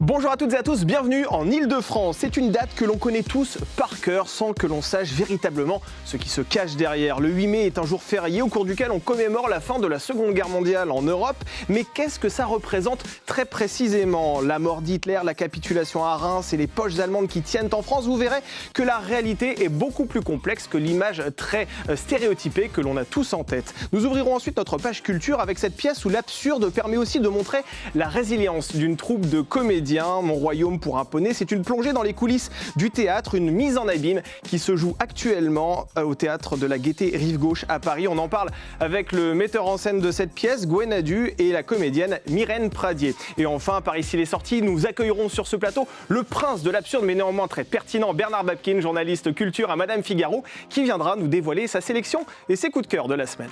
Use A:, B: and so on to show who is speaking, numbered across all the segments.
A: Bonjour à toutes et à tous, bienvenue en Île-de-France. C'est une date que l'on connaît tous par cœur sans que l'on sache véritablement ce qui se cache derrière. Le 8 mai est un jour férié au cours duquel on commémore la fin de la Seconde Guerre mondiale en Europe. Mais qu'est-ce que ça représente très précisément? La mort d'Hitler, la capitulation à Reims et les poches allemandes qui tiennent en France, vous verrez que la réalité est beaucoup plus complexe que l'image très stéréotypée que l'on a tous en tête. Nous ouvrirons ensuite notre page culture avec cette pièce où l'absurde permet aussi de montrer la résilience d'une troupe de comédiens. Mon royaume pour un poney, c'est une plongée dans les coulisses du théâtre, une mise en abîme qui se joue actuellement au théâtre de la Gaîté Rive Gauche à Paris. On en parle avec le metteur en scène de cette pièce, Gwen Adu, et la comédienne Myrène Pradier. Et enfin, par ici les sorties, nous accueillerons sur ce plateau le prince de l'absurde mais néanmoins très pertinent, Bernard Babkin, journaliste culture à Madame Figaro, qui viendra nous dévoiler sa sélection et ses coups de cœur de la semaine.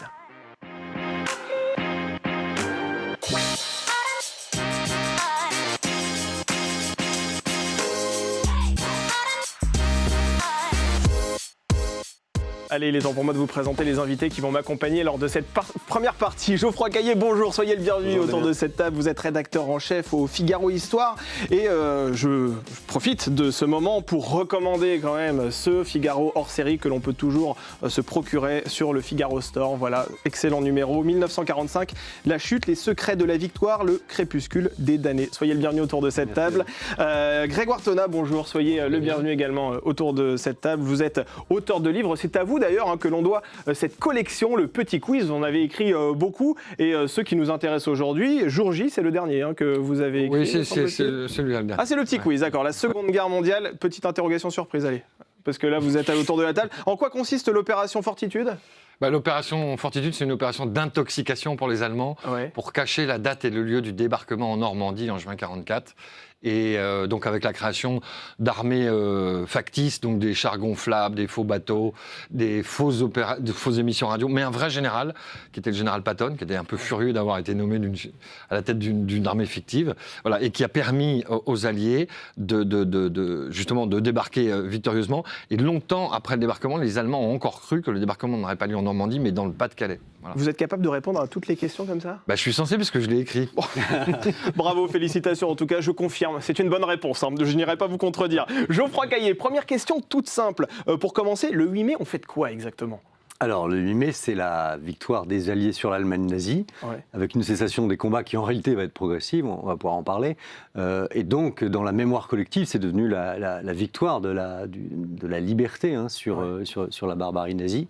A: Allez, il est temps pour moi de vous présenter les invités qui vont m'accompagner lors de cette première partie. Geoffroy Caillé, bonjour, soyez le bienvenu autour de cette table. Vous êtes rédacteur en chef au Figaro Histoire et je profite de ce moment pour recommander quand même ce Figaro hors série que l'on peut toujours se procurer sur le Figaro Store. Voilà, excellent numéro, 1945, la chute, les secrets de la victoire, le crépuscule des damnés. Soyez le bienvenu autour de cette table. Grégoire Tona, bonjour, soyez le bienvenu également autour de cette table. Vous êtes auteur de livres, c'est à vous d'ailleurs que l'on doit cette collection, le Petit Quiz. On avait écrit beaucoup et ceux qui nous intéressent aujourd'hui, Jour J, c'est le dernier que vous avez écrit.
B: Oui, c'est celui-là.
A: Ah, c'est le Petit Quiz, d'accord. La Seconde Guerre mondiale, petite interrogation surprise, allez. Parce que là, vous êtes autour de la table. En quoi consiste l'opération Fortitude ?
B: L'opération Fortitude, c'est une opération d'intoxication pour les Allemands, pour cacher la date et le lieu du débarquement en Normandie en juin 1944. Et donc avec la création d'armées factices, donc des chars gonflables, des faux bateaux, des fausses émissions radio, mais un vrai général, qui était le général Patton, qui était un peu furieux d'avoir été nommé à la tête d'une armée fictive, voilà, et qui a permis aux Alliés justement de débarquer victorieusement. Et longtemps après le débarquement, les Allemands ont encore cru que le débarquement n'aurait pas lieu en Normandie, mais dans le Pas-de-Calais. Voilà.
A: Vous êtes capable de répondre à toutes les questions comme ça ?
B: Je suis censé, parce que je l'ai écrit.
A: Bravo, félicitations. En tout cas, je confirme. C'est une bonne réponse. Je n'irai pas vous contredire. Geoffroy Caillé, première question toute simple. Pour commencer, le 8 mai, on fait de quoi exactement ?
C: Alors, le 8 mai, c'est la victoire des Alliés sur l'Allemagne nazie, avec une cessation des combats qui, en réalité, va être progressive, on va pouvoir en parler. Et donc, dans la mémoire collective, c'est devenu la victoire de la liberté sur la barbarie nazie.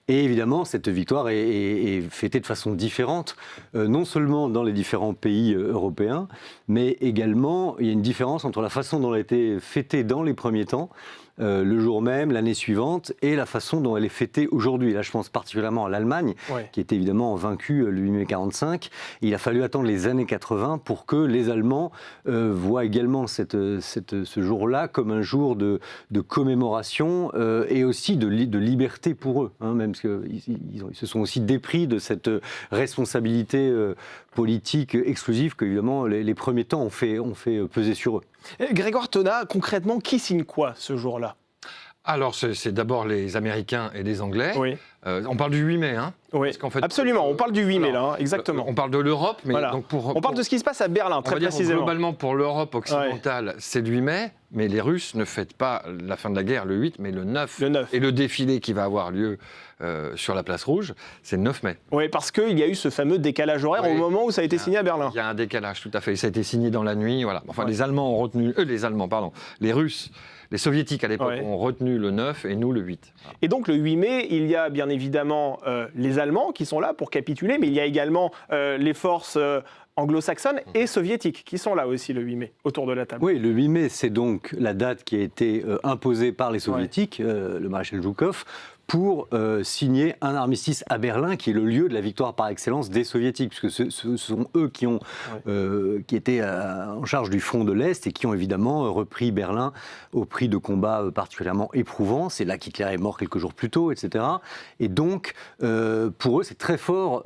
C: Et évidemment, cette victoire est fêtée de façon différente, non seulement dans les différents pays européens, mais également, il y a une différence entre la façon dont elle a été fêtée dans les premiers temps, le jour même, l'année suivante, et la façon dont elle est fêtée aujourd'hui. Là, je pense particulièrement à l'Allemagne, qui était évidemment vaincue le 8 mai 1945. Il a fallu attendre les années 80 pour que les Allemands voient également ce jour-là comme un jour de commémoration et aussi de liberté pour eux, même parce qu'ils se sont aussi dépris de cette responsabilité politique exclusive que, évidemment, les premiers temps ont fait peser sur eux.
A: Grégoire Tona, concrètement, qui signe quoi ce jour-là ?
B: Alors, c'est d'abord les Américains et les Anglais. Oui. On parle du 8 mai, hein ?
A: Oui, parce qu'en fait, absolument, on parle du 8 mai, là, exactement.
B: On parle de l'Europe, mais
A: voilà.
B: Donc
A: on parle de ce qui se passe à Berlin, très précisément.
B: Globalement, pour l'Europe occidentale, c'est le 8 mai, mais les Russes ne fêtent pas la fin de la guerre le 8, mais le 9. Et le défilé qui va avoir lieu sur la place Rouge, c'est le 9 mai.
A: Oui, parce qu'il y a eu ce fameux décalage horaire au moment où ça a été signé à Berlin.
B: Il y a un décalage, tout à fait. Ça a été signé dans la nuit, voilà. Enfin, les Russes, les Soviétiques à l'époque ont retenu le 9 et nous le 8. Voilà.
A: Et donc le 8 mai, il y a bien évidemment les Allemands qui sont là pour capituler, mais il y a également les forces anglo-saxonnes et soviétiques qui sont là aussi le 8 mai, autour de la table.
C: Oui, le 8 mai, c'est donc la date qui a été imposée par les soviétiques, le maréchal Zhukov, pour signer un armistice à Berlin, qui est le lieu de la victoire par excellence des soviétiques, puisque ce sont eux qui étaient en charge du front de l'Est et qui ont évidemment repris Berlin au prix de combats particulièrement éprouvants. C'est là qu'Hitler est mort quelques jours plus tôt, etc. Et donc, pour eux, c'est très fort.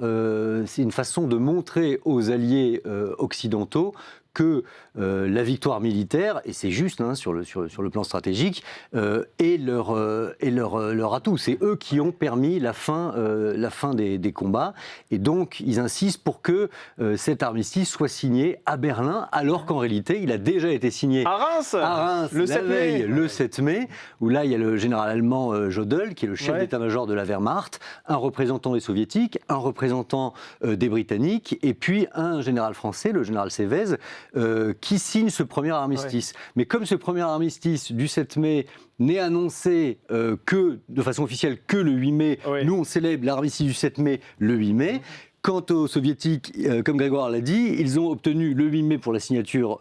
C: C'est une façon de montrer aux alliés occidentaux que la victoire militaire, et c'est juste sur le plan stratégique, est leur atout. C'est eux qui ont permis la fin des combats. Et donc, ils insistent pour que cet armistice soit signé à Berlin, alors qu'en réalité, il a déjà été signé
A: à Reims
C: le 7 mai, où là, il y a le général allemand Jodl, qui est le chef d'état-major de la Wehrmacht, un représentant des Soviétiques, un représentant des Britanniques, et puis un général français, le général Sévez, qui signe ce premier armistice. Mais comme ce premier armistice du 7 mai n'est annoncé que de façon officielle que le 8 mai, nous on célèbre l'armistice du 7 mai le 8 mai. Quant aux Soviétiques, comme Grégoire l'a dit, ils ont obtenu le 8 mai pour la signature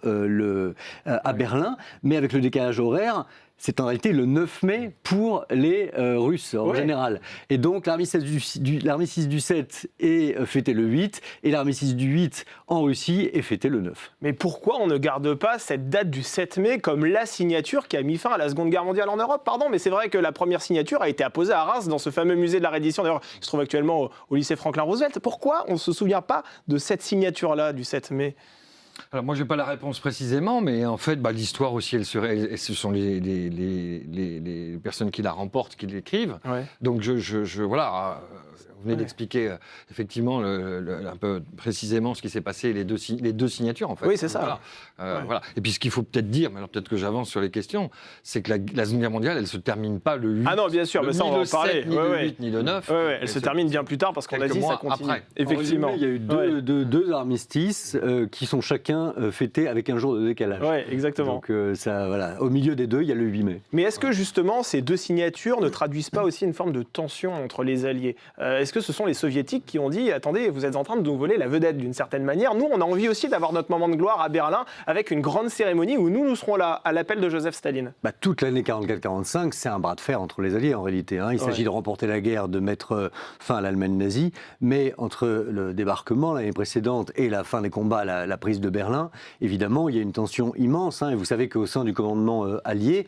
C: à Berlin, mais avec le décalage horaire, c'est en réalité le 9 mai pour les Russes en général. Et donc l'armistice du 7 est fêté le 8 et l'armistice du 8 en Russie est fêté le 9.
A: Mais pourquoi on ne garde pas cette date du 7 mai comme la signature qui a mis fin à la Seconde Guerre mondiale en Europe? Pardon, mais c'est vrai que la première signature a été apposée à Reims dans ce fameux musée de la reddition, d'ailleurs qui se trouve actuellement au lycée Franklin Roosevelt. Pourquoi on ne se souvient pas de cette signature-là du 7 mai?
B: Alors moi, je n'ai pas la réponse précisément, mais en fait, l'histoire aussi, ce sont les personnes qui la remportent, qui l'écrivent. Donc, voilà, vous venez d'expliquer effectivement un peu précisément ce qui s'est passé, les deux signatures, en fait.
A: Oui, c'est ça.
B: Voilà. Et puis, ce qu'il faut peut-être dire, mais alors peut-être que j'avance sur les questions, c'est que la Seconde Guerre mondiale, elle ne se termine pas le 8.
A: Ah non, bien sûr, mais ça, on va en parler.
B: Ni le 8, ni le 9.
A: Elle se termine bien plus tard, parce qu'en Asie, ça continue.
B: Après.
A: Effectivement.
C: Il y a eu deux armistices qui sont chacun fêtés avec un jour de décalage.
A: Oui, exactement.
C: Donc, au milieu des deux, il y a le 8 mai.
A: Mais est-ce que, justement, ces deux signatures ne traduisent pas aussi une forme de tension entre les Alliés? Est-ce que ce sont les Soviétiques qui ont dit « Attendez, vous êtes en train de nous voler la vedette d'une certaine manière. Nous, on a envie aussi d'avoir notre moment de gloire à Berlin avec une grande cérémonie où nous serons là, à l'appel de Joseph Staline. »
C: Toute l'année 44-45, c'est un bras de fer entre les Alliés, en réalité. Il s'agit de remporter la guerre, de mettre fin à l'Allemagne nazie. Mais entre le débarquement l'année précédente et la fin des combats, la prise de Berlin, évidemment, il y a une tension immense. Et vous savez qu'au sein du commandement allié,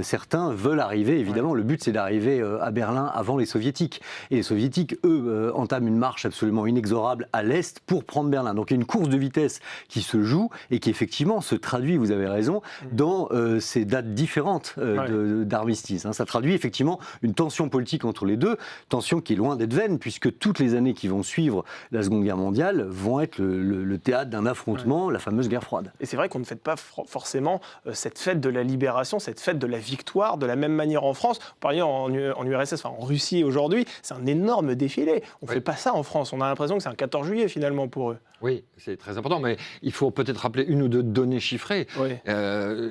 C: certains veulent arriver, évidemment, le but c'est d'arriver à Berlin avant les Soviétiques. Et les Soviétiques, eux, entament une marche absolument inexorable à l'Est pour prendre Berlin. Donc il y a une course de vitesse qui se joue et qui effectivement se traduit, vous avez raison, dans ces dates différentes d'armistice. Ça traduit effectivement une tension politique entre les deux, tension qui est loin d'être vaine, puisque toutes les années qui vont suivre la Seconde Guerre mondiale vont être le théâtre d'un affrontement, la fameuse guerre froide.
A: Et c'est vrai qu'on ne fête pas forcément cette fête de la libération, cette fête de la victoire, de la même manière en France. Par exemple, en URSS, en Russie aujourd'hui, c'est un énorme défilé. On ne fait pas ça en France. On a l'impression que c'est un 14 juillet finalement pour eux.
B: Oui, c'est très important, mais il faut peut-être rappeler une ou deux données chiffrées.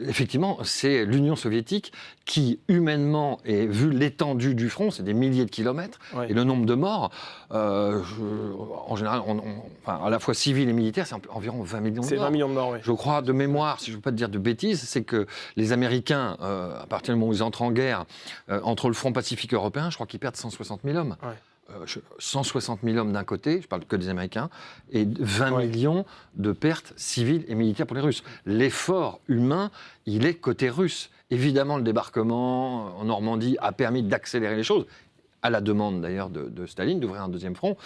B: Effectivement, c'est l'Union soviétique qui, humainement, et vu l'étendue du front, c'est des milliers de kilomètres, et le nombre de morts, en général, à la fois civils et militaires, c'est environ 20 millions de morts.
A: C'est 20 millions de morts, oui.
B: Je crois, de mémoire, si je ne veux pas te dire de bêtises, c'est que les Américains, à partir du moment où ils entrent en guerre, entre le front pacifique européen, je crois qu'ils perdent 160 000 hommes. 160 000 hommes d'un côté, je parle que des Américains, et 20 millions de pertes civiles et militaires pour les Russes. L'effort humain, il est côté russe. Évidemment, le débarquement en Normandie a permis d'accélérer les choses, à la demande d'ailleurs de Staline, d'ouvrir un deuxième front.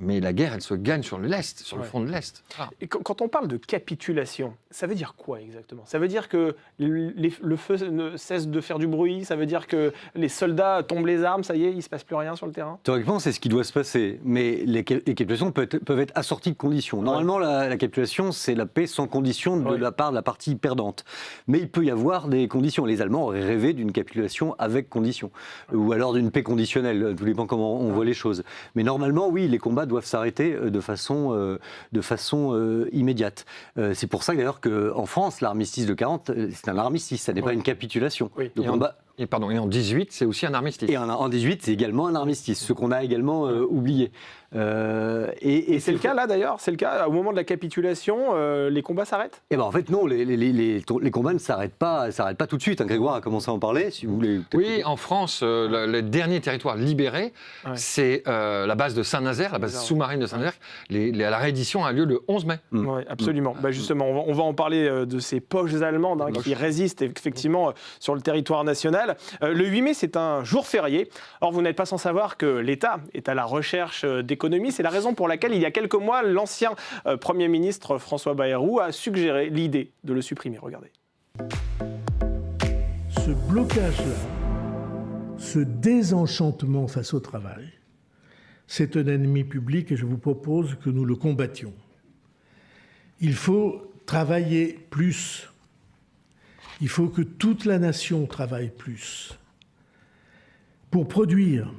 B: Mais la guerre, elle se gagne sur l'Est, sur le front de l'Est.
A: Et quand on parle de capitulation, ça veut dire quoi exactement? Ça veut dire que le feu ne cesse de faire du bruit? Ça veut dire que les soldats tombent les armes? Ça y est, il ne se passe plus rien sur le terrain?
C: Théoriquement, c'est ce qui doit se passer. Mais les capitulations peuvent être assorties de conditions. Normalement, la capitulation, c'est la paix sans condition de la part de la partie perdante. Mais il peut y avoir des conditions. Les Allemands auraient rêvé d'une capitulation avec conditions. Ou alors d'une paix conditionnelle. Tout dépend comment on voit les choses. Mais normalement, oui, les combats doivent s'arrêter de façon immédiate. C'est pour ça d'ailleurs qu'en France, l'armistice de 40, c'est un armistice, ça n'est pas une capitulation.
B: Et en 18, c'est aussi un armistice.
C: Et en 18, c'est également un armistice, ce qu'on a également oublié.
A: Et c'est le cas là d'ailleurs, c'est le cas au moment de la capitulation, les combats s'arrêtent?
C: En fait non, les combats ne s'arrêtent pas tout de suite. Grégoire a commencé à en parler, si vous voulez.
B: Oui, en France, le dernier territoire libéré, c'est la base de Saint-Nazaire, la base sous-marine de Saint-Nazaire. La réédition a lieu le 11 mai.
A: Oui, absolument. Justement, on va en parler de ces poches allemandes qui résistent effectivement sur le territoire national. occidentale. Le 8 mai, c'est un jour férié. Or, vous n'êtes pas sans savoir que l'État est à la recherche d'économies. C'est la raison pour laquelle, il y a quelques mois, l'ancien Premier ministre François Bayrou a suggéré l'idée de le supprimer. Regardez.
D: Ce blocage-là, ce désenchantement face au travail, c'est un ennemi public et je vous propose que nous le combattions. Il faut travailler plus. Il faut que toute la nation travaille plus pour produire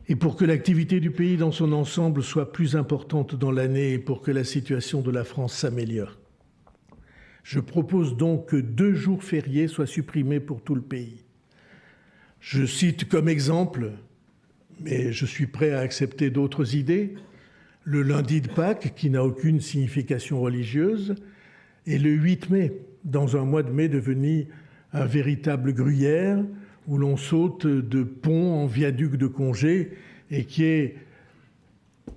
D: et pour que l'activité du pays dans son ensemble soit plus importante dans l'année et pour que la situation de la France s'améliore. Je propose donc que 2 jours fériés soient supprimés pour tout le pays. Je cite comme exemple, mais je suis prêt à accepter d'autres idées, le lundi de Pâques, qui n'a aucune signification religieuse, et le 8 mai, dans un mois de mai devenu un véritable gruyère, où l'on saute de pont en viaduc de congé, et qui est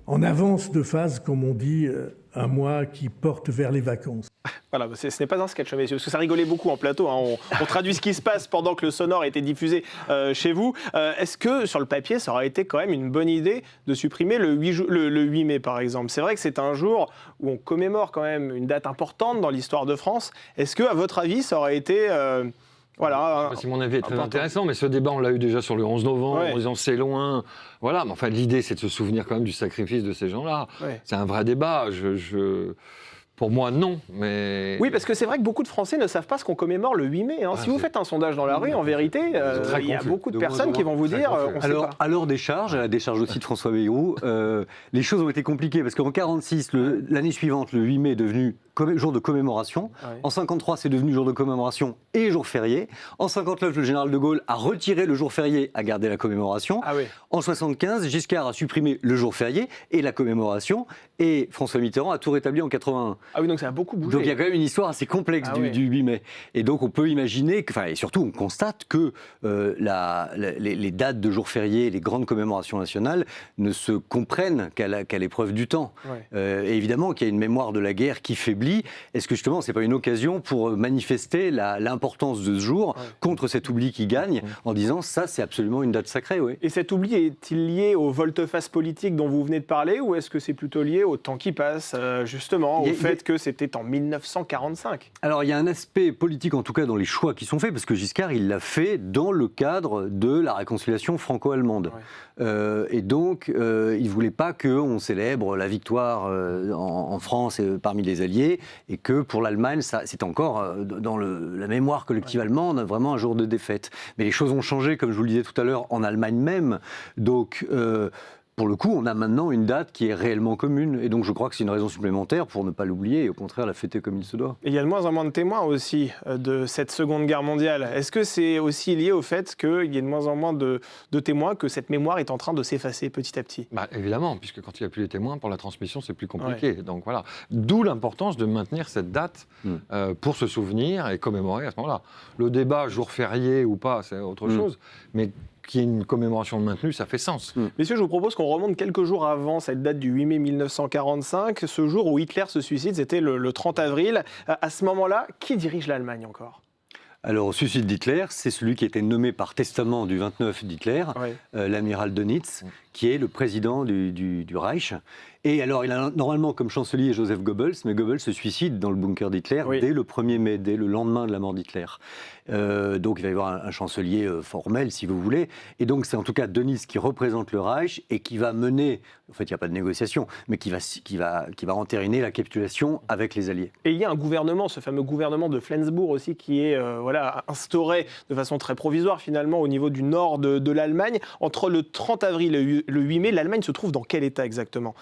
D: en avance de phase, comme on dit, un mois qui porte vers les vacances.
A: Voilà, ce n'est pas un sketch, messieurs, parce que ça rigolait beaucoup en plateau. Hein. On traduit ce qui se passe pendant que le sonore a été diffusé chez vous. Est-ce que, sur le papier, ça aurait été quand même une bonne idée de supprimer le 8 mai, par exemple? C'est vrai que c'est un jour où on commémore quand même une date importante dans l'histoire de France. Est-ce que, à votre avis, ça aurait été... Voilà,
B: je sais pas si mon avis est très intéressant, mais ce débat, on l'a eu déjà sur le 11 novembre, en disant c'est loin. Voilà, mais enfin, l'idée, c'est de se souvenir quand même du sacrifice de ces gens-là. Ouais. C'est un vrai débat. Pour moi, non, mais...
A: Oui, parce que c'est vrai que beaucoup de Français ne savent pas ce qu'on commémore le 8 mai. Hein. Si vous faites un sondage dans la rue, en vérité, il y a beaucoup de personnes qui vont vous dire on sait pas.
C: À leur décharge, à la décharge aussi de François Bayrou, les choses ont été compliquées, parce qu'en 1946, l'année suivante, le 8 mai est devenu jour de commémoration. Ouais. En 1953, c'est devenu jour de commémoration et jour férié. En 1959, le général de Gaulle a retiré le jour férié, a gardé la commémoration. Ah oui. En 1975, Giscard a supprimé le jour férié et la commémoration. Et François Mitterrand a tout rétabli en 1981.
A: Ah oui, donc ça a beaucoup bougé.
C: Donc il y a quand même une histoire assez complexe du 8 mai. Et donc on peut imaginer, et surtout on constate que les dates de jours fériés, les grandes commémorations nationales ne se comprennent qu'à l'épreuve du temps. Ouais. Et évidemment qu'il y a une mémoire de la guerre qui faiblit. Est-ce que justement, ce n'est pas une occasion pour manifester l'importance de ce jour contre cet oubli qui gagne, en disant ça, c'est absolument une date sacrée, oui.
A: Et cet oubli est-il lié aux volte-face politiques dont vous venez de parler, ou est-ce que c'est plutôt lié au temps qui passe, justement, au fait que c'était en 1945 ?
C: Alors, il y a un aspect politique, en tout cas, dans les choix qui sont faits, parce que Giscard, il l'a fait dans le cadre de la réconciliation franco-allemande. Ouais. Et donc, il ne voulait pas qu'on célèbre la victoire en France et parmi les Alliés, et que pour l'Allemagne, c'est encore dans la mémoire collective allemande vraiment un jour de défaite. Mais les choses ont changé, comme je vous le disais tout à l'heure, en Allemagne même. Donc, pour le coup, on a maintenant une date qui est réellement commune. Et donc, je crois que c'est une raison supplémentaire pour ne pas l'oublier et au contraire la fêter comme il se doit.
A: Et il y a de moins en moins de témoins aussi de cette Seconde Guerre mondiale. Est-ce que c'est aussi lié au fait qu'il y ait de moins en moins de témoins, que cette mémoire est en train de s'effacer petit à petit ?
B: Évidemment, puisque quand il n'y a plus les témoins, pour la transmission, c'est plus compliqué. Ouais. Donc voilà. D'où l'importance de maintenir cette date pour se souvenir et commémorer à ce moment-là. Le débat, jour férié ou pas, c'est autre chose. Mais qu'il y ait une commémoration maintenue, ça fait sens.
A: Messieurs, je vous propose qu'on remonte quelques jours avant cette date du 8 mai 1945. Ce jour où Hitler se suicide, c'était le 30 avril. À ce moment-là, qui dirige l'Allemagne encore ?
C: Alors, au suicide d'Hitler, c'est celui qui a été nommé par testament du 29 d'Hitler, l'amiral Dönitz, qui est le président du Reich. Et alors, il a normalement comme chancelier Joseph Goebbels, mais Goebbels se suicide dans le bunker d'Hitler dès le 1er mai, dès le lendemain de la mort d'Hitler. Donc, il va y avoir un chancelier formel, si vous voulez. Et donc, c'est en tout cas Dönitz qui représente le Reich et qui va mener, en fait, il n'y a pas de négociation, mais qui va entériner la capitulation avec les Alliés.
A: Et il y a un gouvernement, ce fameux gouvernement de Flensbourg aussi, qui est instauré de façon très provisoire, finalement, au niveau du nord de l'Allemagne. Entre le 30 avril et le 8 mai, l'Allemagne se trouve dans quel état exactement ?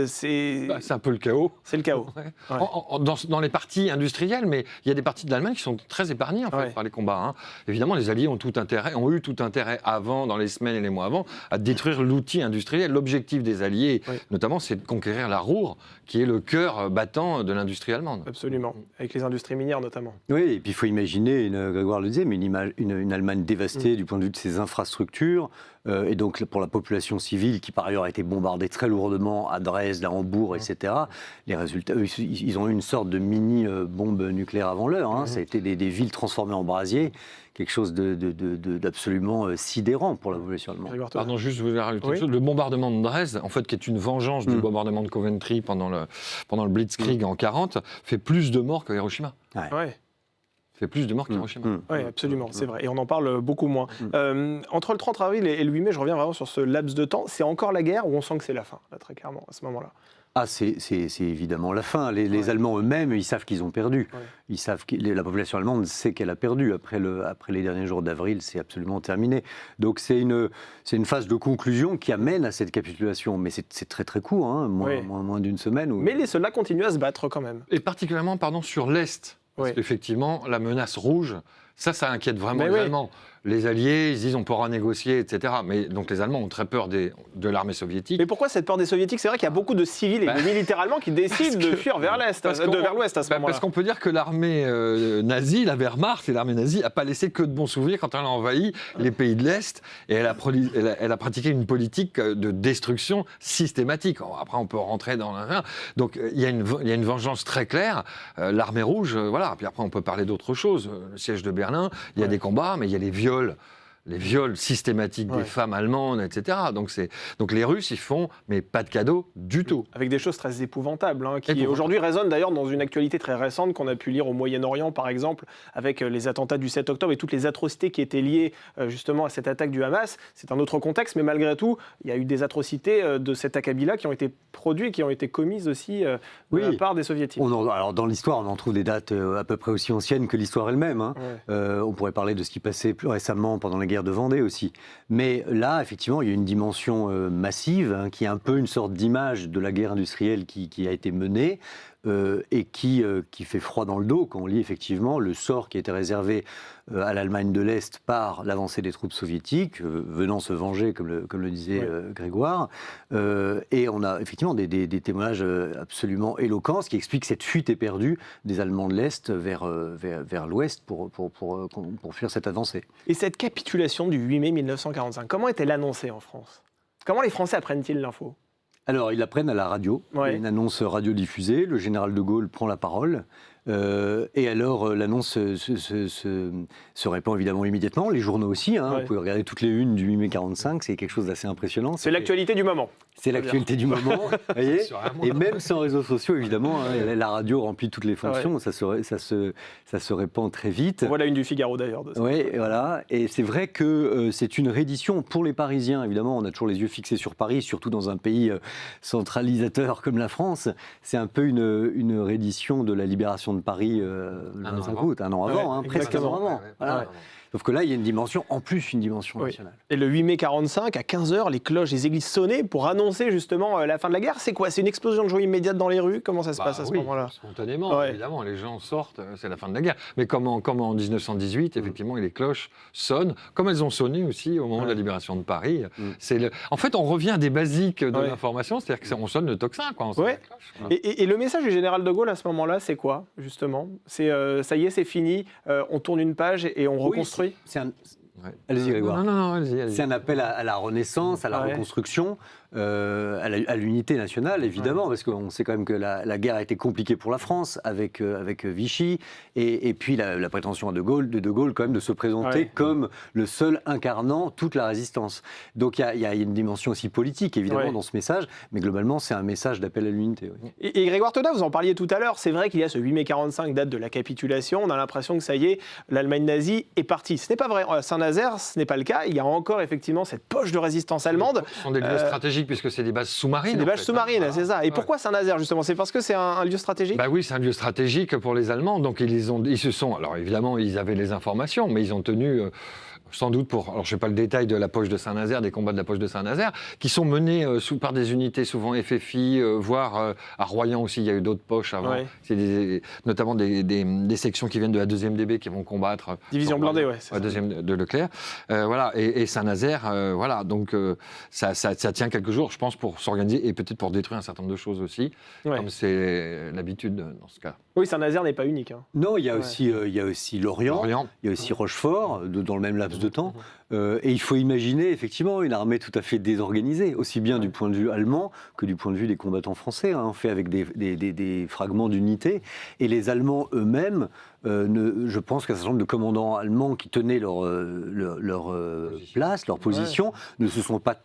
B: C'est un peu le chaos.
A: C'est le chaos.
B: Ouais. Dans les parties industrielles, mais il y a des parties de l'Allemagne qui sont très épargnées en fait, par les combats. Hein. Évidemment, les Alliés ont eu tout intérêt avant, dans les semaines et les mois avant, à détruire l'outil industriel. L'objectif des Alliés, notamment, c'est de conquérir la Ruhr, qui est le cœur battant de l'industrie allemande.
A: Absolument, avec les industries minières notamment.
C: Oui, et puis il faut imaginer, Grégoire le disait, mais une Allemagne dévastée du point de vue de ses infrastructures, Et donc pour la population civile, qui par ailleurs a été bombardée très lourdement à Dresde, à Hambourg, etc., les résultats, ils ont eu une sorte de mini-bombe nucléaire avant l'heure. Hein. Ça a été des villes transformées en brasier, quelque chose d'absolument sidérant pour la population allemande.
B: Pardon, juste, je voulais rajouter une chose. Le bombardement de Dresde, en fait, qui est une vengeance du bombardement de Coventry pendant le Blitzkrieg en 40, fait plus de morts que Hiroshima. Fait plus de morts qu'Hiroshima.
A: Oui, absolument, c'est vrai. Et on en parle beaucoup moins. Entre le 30 avril et le 8 mai, je reviens vraiment sur ce laps de temps, c'est encore la guerre ou on sent que c'est la fin, là, très clairement, à ce moment-là?
C: C'est évidemment la fin. Les Allemands eux-mêmes, ils savent qu'ils ont perdu. Ils savent que la population allemande sait qu'elle a perdu. Après les derniers jours d'avril, c'est absolument terminé. Donc c'est une phase de conclusion qui amène à cette capitulation. Mais c'est très très court, hein, moins d'une semaine.
A: Mais les soldats continuent à se battre quand même.
B: Et particulièrement, sur l'Est. Parce qu'effectivement, la menace rouge, ça inquiète vraiment les Allemands. Les Alliés, ils se disent on pourra négocier, etc. Mais donc les Allemands ont très peur de l'armée soviétique.
A: Mais pourquoi cette peur des Soviétiques? C'est vrai qu'il y a beaucoup de civils et de militaires allemands qui décident de fuir vers l'Est, vers l'Ouest à ce moment-là.
B: Parce qu'on peut dire que l'armée nazie, la Wehrmacht et l'armée nazie, n'a pas laissé que de bons souvenirs quand elle a envahi les pays de l'Est. Et elle a pratiqué une politique de destruction systématique. Après, on peut rentrer dans la... Donc il y a une vengeance très claire. L'armée rouge, voilà. Puis après, on peut parler d'autre chose. Le siège de Berlin, il y a des combats, mais il y a les viols systématiques des femmes allemandes, etc. Donc les Russes, ils font, mais pas de cadeaux du tout.
A: Avec des choses très épouvantables, hein, qui aujourd'hui résonnent d'ailleurs dans une actualité très récente qu'on a pu lire au Moyen-Orient, par exemple, avec les attentats du 7 octobre et toutes les atrocités qui étaient liées justement à cette attaque du Hamas. C'est un autre contexte, mais malgré tout, il y a eu des atrocités de cet acabit-là qui ont été produites, qui ont été commises aussi de la part des Soviétiques.
C: Alors dans l'histoire, on en trouve des dates à peu près aussi anciennes que l'histoire elle-même. Hein. On pourrait parler de ce qui passait plus récemment pendant la guerre de Vendée aussi. Mais là, effectivement, il y a une dimension massive, hein, qui est un peu une sorte d'image de la guerre industrielle qui a été menée et qui fait froid dans le dos quand on lit effectivement le sort qui était réservé à l'Allemagne de l'Est par l'avancée des troupes soviétiques, venant se venger, comme le disait Grégoire. Et on a effectivement des témoignages absolument éloquents, ce qui explique cette fuite éperdue des Allemands de l'Est vers l'Ouest pour fuir cette avancée.
A: Et cette capitulation du 8 mai 1945, comment est-elle annoncée en France? Comment les Français apprennent-ils l'info?
C: Alors, ils l'apprennent à la radio, une annonce radiodiffusée, le général de Gaulle prend la parole, et alors l'annonce se répand évidemment immédiatement, les journaux aussi, hein, vous pouvez regarder toutes les unes du 8 mai 45, c'est quelque chose d'assez impressionnant.
A: C'est l'actualité du moment.
C: C'est l'actualité du moment, voyez, et même sans réseaux sociaux, évidemment, hein, la radio remplit toutes les fonctions, ça se répand très vite.
A: Voilà une du Figaro d'ailleurs.
C: Oui, voilà, et c'est vrai que c'est une réédition pour les Parisiens, évidemment, on a toujours les yeux fixés sur Paris, surtout dans un pays centralisateur comme la France. C'est un peu une réédition de la libération de Paris un an avant, presque un an avant. Voilà. Sauf que là, il y a une dimension nationale.
A: Et le 8 mai 45, à 15h, les cloches des églises sonnaient pour annoncer justement la fin de la guerre. C'est quoi? C'est une explosion de joie immédiate dans les rues? Comment ça se passe à ce moment-là?
B: Spontanément, évidemment, les gens sortent, c'est la fin de la guerre. Mais comme en 1918, effectivement, les cloches sonnent, comme elles ont sonné aussi au moment de la libération de Paris. En fait, on revient à des basiques de l'information, c'est-à-dire qu'on sonne le tocsin, quoi.
A: Et le message du général de Gaulle à ce moment-là, c'est quoi, justement? C'est ça y est, c'est fini, on tourne une page et on reconstruit.
C: Allez-y, Grégoire.
B: Non, allez-y.
C: C'est un appel à la renaissance, à la reconstruction, à l'unité nationale, évidemment, parce qu'on sait quand même que la guerre a été compliquée pour la France avec Vichy, et puis la prétention de De Gaulle quand même de se présenter comme le seul incarnant toute la résistance. Donc il y a une dimension aussi politique, évidemment, dans ce message, mais globalement, c'est un message d'appel à l'unité.
A: Et Grégoire Toda, vous en parliez tout à l'heure, c'est vrai qu'il y a ce 8 mai 45, date de la capitulation, on a l'impression que ça y est, l'Allemagne nazie est partie. Ce n'est pas vrai. Saint-Nazaire, ce n'est pas le cas. Il y a encore effectivement cette poche de résistance allemande.
B: Ce sont des lieux stratégiques puisque c'est des bases sous-marines.
A: C'est des bases sous-marines, c'est ça. Et pourquoi Saint-Nazaire, justement? C'est parce que c'est un lieu stratégique?
B: Oui, c'est un lieu stratégique pour les Allemands. Donc ils se sont... Alors évidemment, ils avaient les informations, mais ils ont tenu... sans doute pour, alors je ne sais pas le détail de la poche de Saint-Nazaire, des combats de la poche de Saint-Nazaire, qui sont menés par des unités souvent FFI, voire à Royan aussi, il y a eu d'autres poches avant. C'est notamment des sections qui viennent de la 2e DB qui vont combattre.
A: Division blindée,
B: la 2e de Leclerc. Voilà, et Saint-Nazaire, voilà, donc ça tient quelques jours, je pense, pour s'organiser et peut-être pour détruire un certain nombre de choses aussi, comme c'est l'habitude dans ce cas.
A: Oui, Saint-Nazaire n'est pas unique. Hein.
C: Non, il y a aussi Lorient, il y a aussi Rochefort, dans le même laps plus de temps. Et il faut imaginer effectivement une armée tout à fait désorganisée, aussi bien du point de vue allemand que du point de vue des combattants français, hein, fait avec des fragments d'unité. Et les Allemands eux-mêmes, je pense qu'un certain nombre de commandants allemands qui tenaient leur place, leur position, ne se sont pas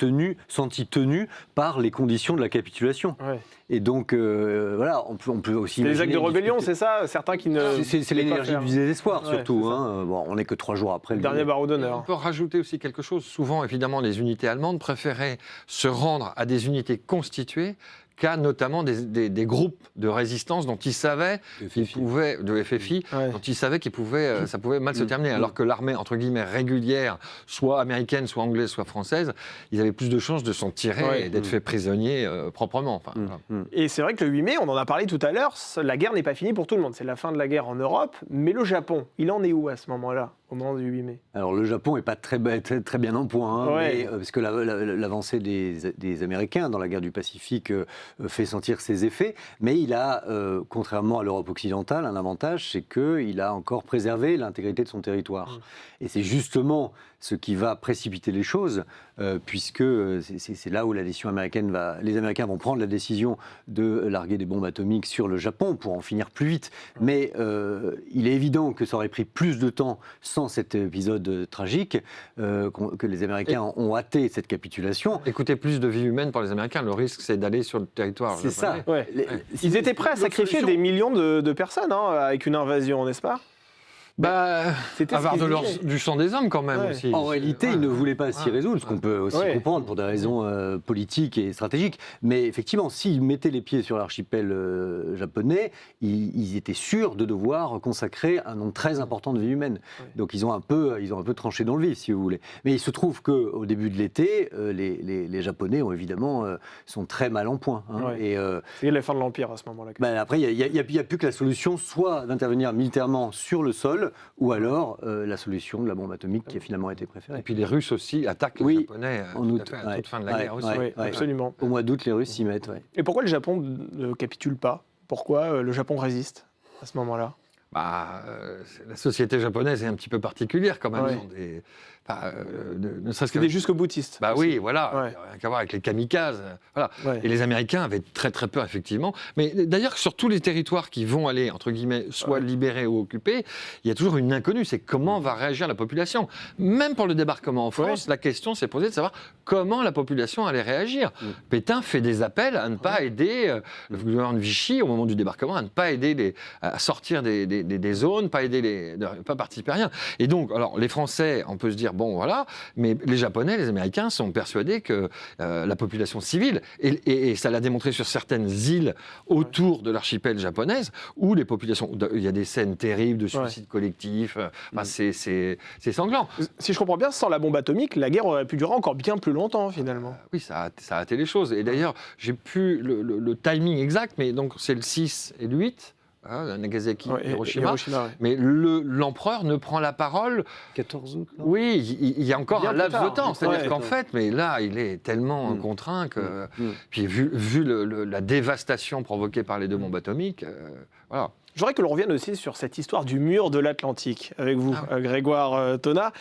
C: sentis tenus par les conditions de la capitulation. Ouais. Et donc, voilà, on peut aussi...
A: C'est des actes de rébellion, c'est ça? Certains qui ne...
C: C'est l'énergie du désespoir, surtout. Hein. Bon, on n'est que 3 jours après le
A: dernier barreau d'honneur.
B: On peut rajouter aussi quelque chose. Souvent, évidemment, les unités allemandes préféraient se rendre à des unités constituées qu'à notamment des groupes de résistance dont ils savaient qu'ils pouvaient, de FFI, dont ils savaient ça pouvait mal se terminer. Alors que l'armée, entre guillemets, régulière, soit américaine, soit anglaise, soit française, ils avaient plus de chances de s'en tirer et d'être faits prisonniers proprement. Enfin, voilà.
A: Et c'est vrai que le 8 mai, on en a parlé tout à l'heure, la guerre n'est pas finie pour tout le monde. C'est la fin de la guerre en Europe, mais le Japon, il en est où à ce moment-là, au moment du 8 mai?
C: Alors le Japon n'est pas très bien en point, hein, parce que l'avancée des Américains dans la guerre du Pacifique fait sentir ses effets, mais il a, contrairement à l'Europe occidentale, un avantage, c'est qu'il a encore préservé l'intégrité de son territoire. Et c'est justement ce qui va précipiter les choses, puisque c'est là où la décision américaine les Américains vont prendre la décision de larguer des bombes atomiques sur le Japon pour en finir plus vite. Mais il est évident que ça aurait pris plus de temps sans cet épisode tragique, que les Américains ont hâté cette capitulation.
B: Écoutez, plus de vies humaines pour les Américains, le risque c'est d'aller sur le territoire
C: japonais. C'est ça. Ouais.
A: Ils étaient prêts à sacrifier des millions de personnes avec une invasion, n'est-ce pas?
B: Avoir du sang des hommes quand même aussi.
C: En réalité, ils ne voulaient pas s'y résoudre, ce qu'on peut aussi comprendre pour des raisons politiques et stratégiques. Mais effectivement, s'ils mettaient les pieds sur l'archipel japonais, ils étaient sûrs de devoir consacrer un nombre très important de vies humaines. Donc ils ont un peu tranché dans le vif, si vous voulez. Mais il se trouve qu'au début de l'été, les Japonais sont très mal en point. Hein,
A: c'est la fin de l'Empire à ce moment-là.
C: Après, il n'y a plus que la solution, soit d'intervenir militairement sur le sol, ou alors la solution de la bombe atomique qui a finalement été préférée.
B: Et puis les Russes aussi attaquent les Japonais
C: en août,
B: à toute fin de la guerre aussi.
A: Absolument.
C: Au mois d'août, les Russes s'y mettent.
A: Et pourquoi le Japon ne capitule pas? Pourquoi le Japon résiste à ce moment-là?
B: La société japonaise est un petit peu particulière quand même. Ne serait-ce que
A: des jusqu'au-boutistes.
B: Oui, voilà. Rien qu'à voir avec les kamikazes. Voilà. Et les Américains avaient très très peur, effectivement. Mais d'ailleurs, sur tous les territoires qui vont aller, entre guillemets, soit libérés ou occupés, il y a toujours une inconnue. C'est comment va réagir la population. Même pour le débarquement en France, la question s'est posée de savoir comment la population allait réagir. Pétain fait des appels à ne pas aider le gouvernement de Vichy, au moment du débarquement, à ne pas aider à sortir des zones, pas participer à rien. Et donc, alors, les Français, on peut se dire, bon, voilà, mais les Japonais, les Américains sont persuadés que la population civile, et ça l'a démontré sur certaines îles autour de l'archipel japonaise, où les populations, il y a des scènes terribles de suicides collectifs, c'est sanglant.
A: Si je comprends bien, sans la bombe atomique, la guerre aurait pu durer encore bien plus longtemps, finalement.
B: Oui, ça a hâté les choses. Et d'ailleurs, j'ai plus le timing exact, mais donc c'est le 6 et le 8, Nagasaki, Hiroshima. Mais l'empereur ne prend la parole...
C: 14 août.
B: Oui, il y a encore un laps de temps. C'est-à-dire qu'en fait, mais là, il est tellement contraint que... Puis vu la dévastation provoquée par les 2 bombes atomiques, voilà.
A: Je voudrais que l'on revienne aussi sur cette histoire du mur de l'Atlantique avec vous, Grégoire Tonnat.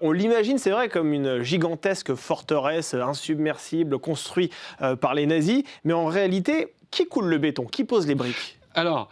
A: On l'imagine, c'est vrai, comme une gigantesque forteresse insubmersible construite par les nazis, mais en réalité, qui coule le béton? Qui pose les briques?
B: Alors,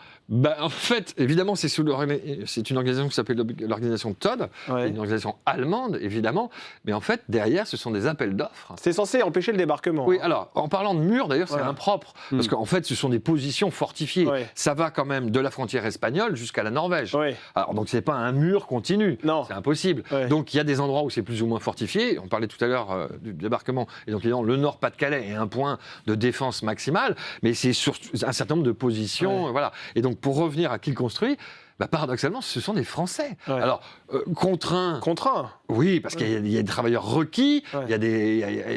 B: en fait, évidemment, c'est une organisation qui s'appelle l'organisation Todd, une organisation allemande, évidemment, mais en fait, derrière, ce sont des appels d'offres.
A: C'est censé empêcher le débarquement.
B: Oui, alors, en parlant de murs, d'ailleurs, c'est impropre, parce qu'en fait, ce sont des positions fortifiées. Ça va quand même de la frontière espagnole jusqu'à la Norvège. Alors, donc, c'est pas un mur continu, c'est impossible. Donc, il y a des endroits où c'est plus ou moins fortifié. On parlait tout à l'heure du débarquement, et donc, évidemment, le Nord-Pas-de-Calais est un point de défense maximale, mais c'est sur un certain nombre de positions, voilà. Et donc, pour revenir à qui le construit, paradoxalement, ce sont des Français. Alors, contraints. Oui, parce qu'il y a des travailleurs requis,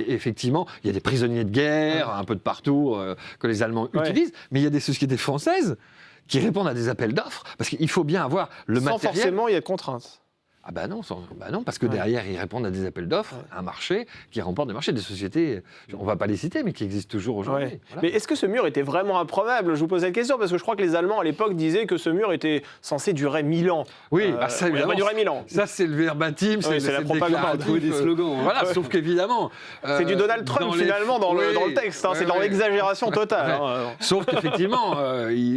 B: effectivement, il y a des prisonniers de guerre, un peu de partout, que les Allemands utilisent, mais il y a des sociétés françaises qui répondent à des appels d'offres, parce qu'il faut bien avoir le matériel.
A: Sans forcément y être contraintes.
B: Ah bah non, parce que derrière, ils répondent à des appels d'offres, un marché qui remporte des marchés, des sociétés, on ne va pas les citer, mais qui existent toujours aujourd'hui.
A: Ouais. Voilà. Mais est-ce que ce mur était vraiment improbable? Je vous pose cette question parce que je crois que les Allemands à l'époque disaient que ce mur était censé durer 1000 ans.
B: Oui, ça
A: il va durer 1000 ans.
B: Ça, c'est le verbatim, c'est
A: la propagande.
C: Des slogans.
B: Voilà, sauf qu'évidemment...
A: c'est du Donald Trump finalement dans le texte, c'est dans l'exagération totale.
B: Sauf qu'effectivement,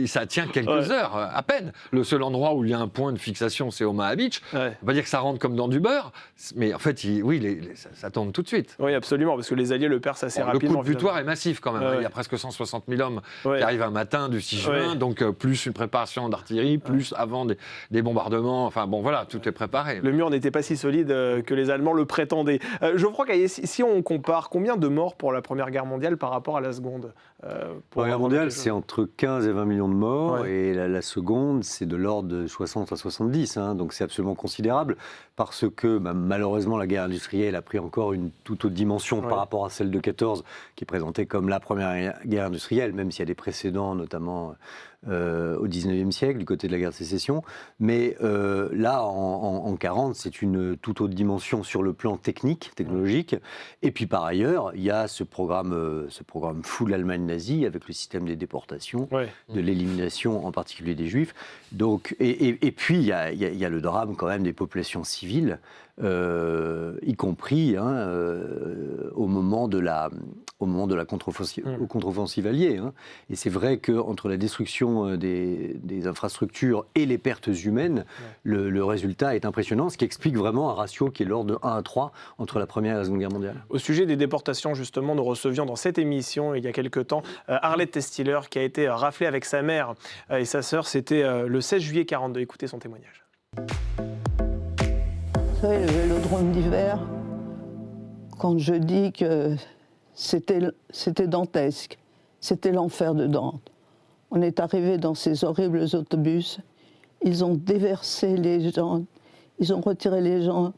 B: ça tient quelques heures à peine. Le seul endroit où il y a un point de fixation, c'est Omaha Beach. On va dire que ça rentre comme dans du beurre, mais en fait, ça tombe tout de suite.
A: Oui, absolument, parce que les Alliés le percent assez rapidement.
B: Le coup de butoir est massif quand même. Il y a presque 160 000 hommes qui arrivent un matin du 6 juin, donc plus une préparation d'artillerie, plus avant des bombardements. Enfin bon, voilà, tout est préparé.
A: Le mur n'était pas si solide que les Allemands le prétendaient. Geoffroy Caillé, si on compare, combien de morts pour la Première Guerre mondiale par rapport à la Seconde?
C: La Guerre mondiale, c'est entre 15 et 20 millions de morts, et la Seconde, c'est de l'ordre de 60 à 70, donc c'est absolument considérable, parce que malheureusement, la guerre industrielle a pris encore une toute autre dimension par rapport à celle de 14, qui est présentée comme la première guerre industrielle, même s'il y a des précédents, notamment au XIXe siècle, du côté de la guerre de sécession. Mais là, en 40, c'est une toute autre dimension sur le plan technologique. Et puis par ailleurs, il y a ce programme fou de l'Allemagne nazie, avec le système des déportations, de l'élimination en particulier des Juifs. Donc, et puis, il y a le drame quand même des populations civiles, y compris au moment de la contre-offensive alliée. Et c'est vrai qu'entre la destruction des infrastructures et les pertes humaines, le résultat est impressionnant, ce qui explique vraiment un ratio qui est l'ordre de 1 à 3 entre la Première et la Seconde Guerre mondiale.
A: Au sujet des déportations, justement, nous recevions dans cette émission, il y a quelque temps, Arlette Testiller, qui a été raflée avec sa mère et sa sœur. C'était le 16 juillet 42. Écoutez son témoignage.
E: Vous savez, le vélodrome d'hiver, quand je dis que c'était dantesque, c'était l'enfer de Dante. On est arrivé dans ces horribles autobus, ils ont déversé les gens, ils ont retiré les gens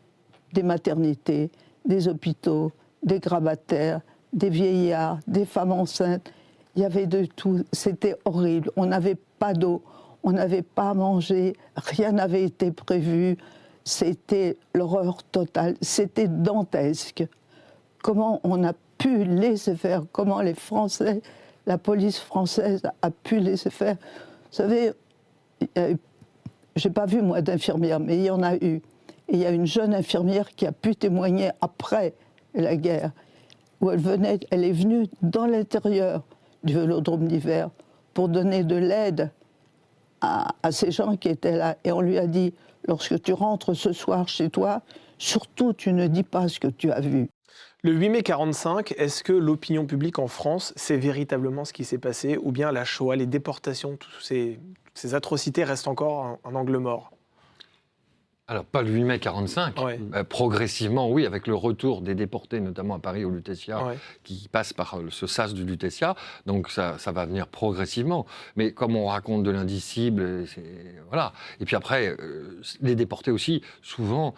E: des maternités, des hôpitaux, des grabataires, des vieillards, des femmes enceintes. Il y avait de tout, c'était horrible. On n'avait pas d'eau, on n'avait pas à manger, rien n'avait été prévu. C'était l'horreur totale, c'était dantesque. Comment on a pu laisser faire, comment les Français, la police française a pu laisser faire. Vous savez, j'ai pas vu moi d'infirmière, mais il y en a eu. Et il y a une jeune infirmière qui a pu témoigner après la guerre, où elle est venue dans l'intérieur du vélodrome d'hiver pour donner de l'aide à ces gens qui étaient là. Et on lui a dit, lorsque tu rentres ce soir chez toi, surtout tu ne dis pas ce que tu as vu.
A: Le 8 mai 1945, est-ce que l'opinion publique en France sait véritablement ce qui s'est passé, ou bien la Shoah, les déportations, toutes ces atrocités restent encore un angle mort?
B: Alors, pas le 8 mai 1945, progressivement, oui, avec le retour des déportés, notamment à Paris au Lutetia, qui passent par ce sas du Lutetia, donc ça va venir progressivement. Mais comme on raconte de l'indicible, voilà. Et puis après, les déportés aussi, souvent,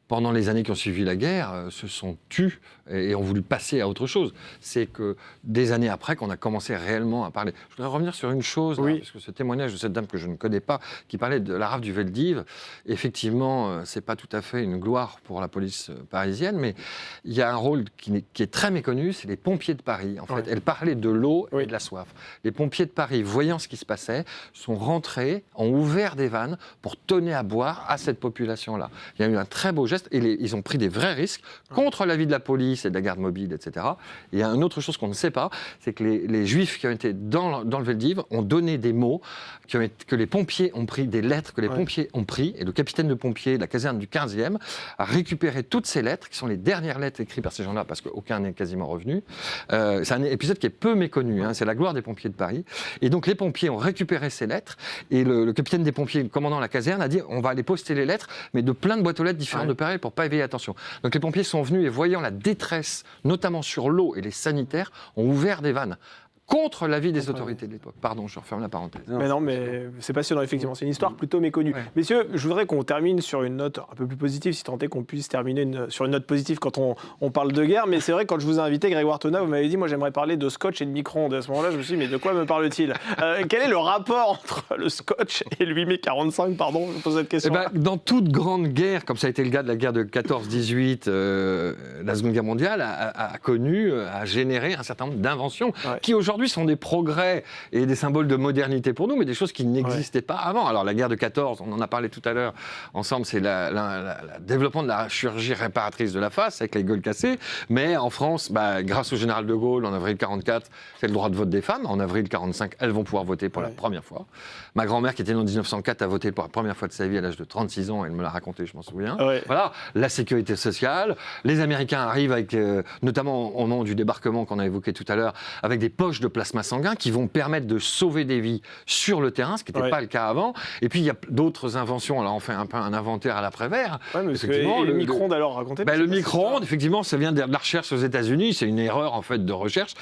B: pendant les années qui ont suivi la guerre, se sont tus et ont voulu passer à autre chose. C'est que des années après qu'on a commencé réellement à parler. Je voudrais revenir sur une chose, là, parce que ce témoignage de cette dame que je ne connais pas, qui parlait de la rafle du Veldiv, effectivement, c'est pas tout à fait une gloire pour la police parisienne, mais il y a un rôle qui est très méconnu, c'est les pompiers de Paris. En fait, elle parlait de l'eau et de la soif. Les pompiers de Paris, voyant ce qui se passait, sont rentrés, ont ouvert des vannes pour donner à boire à cette population-là. Il y a eu un très beau geste. Et ils ont pris des vrais risques contre l'avis de la police et de la garde mobile, etc. Et il y a une autre chose qu'on ne sait pas, c'est que les Juifs qui ont été dans le Veldiv ont donné des mots que les pompiers ont pris, des lettres que les pompiers ont pris, et le capitaine de pompiers de la caserne du 15e a récupéré toutes ces lettres, qui sont les dernières lettres écrites par ces gens-là, parce qu'aucun n'est quasiment revenu. C'est un épisode qui est peu méconnu, c'est la gloire des pompiers de Paris. Et donc les pompiers ont récupéré ces lettres, et le capitaine des pompiers, le commandant de la caserne, a dit on va aller poster les lettres, mais de plein de boîtes aux lettres différentes de Paris, pour ne pas éveiller l'attention. Donc les pompiers sont venus et voyant la détresse, notamment sur l'eau et les sanitaires, ont ouvert des vannes contre l'avis des autorités de l'époque. Pardon, je referme la parenthèse.
A: Mais non, mais c'est passionnant, effectivement. C'est une histoire plutôt méconnue. Ouais. Messieurs, je voudrais qu'on termine sur une note un peu plus positive, si tant est qu'on puisse terminer sur une note positive quand on parle de guerre. Mais c'est vrai, quand je vous ai invité, Grégoire Tona, vous m'avez dit, moi j'aimerais parler de scotch et de micro-ondes. À ce moment-là, je me suis dit, mais de quoi me parle-t-il Quel est le rapport entre le scotch et le 8 mai 45 Pardon, je pose cette question.
B: Dans toute grande guerre, comme ça a été le cas de la guerre de 14-18, la Seconde Guerre mondiale a généré un certain nombre d'inventions qui aujourd'hui sont des progrès et des symboles de modernité pour nous, mais des choses qui n'existaient pas avant. Alors la guerre de 14, on en a parlé tout à l'heure ensemble, c'est le développement de la chirurgie réparatrice de la face avec les gueules cassées, mais en France, grâce au général de Gaulle, en avril 44, c'est le droit de vote des femmes. En avril 45, elles vont pouvoir voter pour la première fois. Ma grand-mère, qui était née en 1904, a voté pour la première fois de sa vie à l'âge de 36 ans, elle me l'a raconté, je m'en souviens. Voilà, la sécurité sociale. Les Américains arrivent avec, notamment au moment du débarquement qu'on a évoqué tout à l'heure, avec des poches de plasma sanguin qui vont permettre de sauver des vies sur le terrain, ce qui n'était pas le cas avant. Et puis il y a d'autres inventions. Alors on fait un peu un inventaire à l'après-Vert.
A: Le micro-ondes, alors racontez.
B: Le micro-ondes, effectivement, ça vient de la recherche aux États-Unis. C'est une erreur en fait de recherche.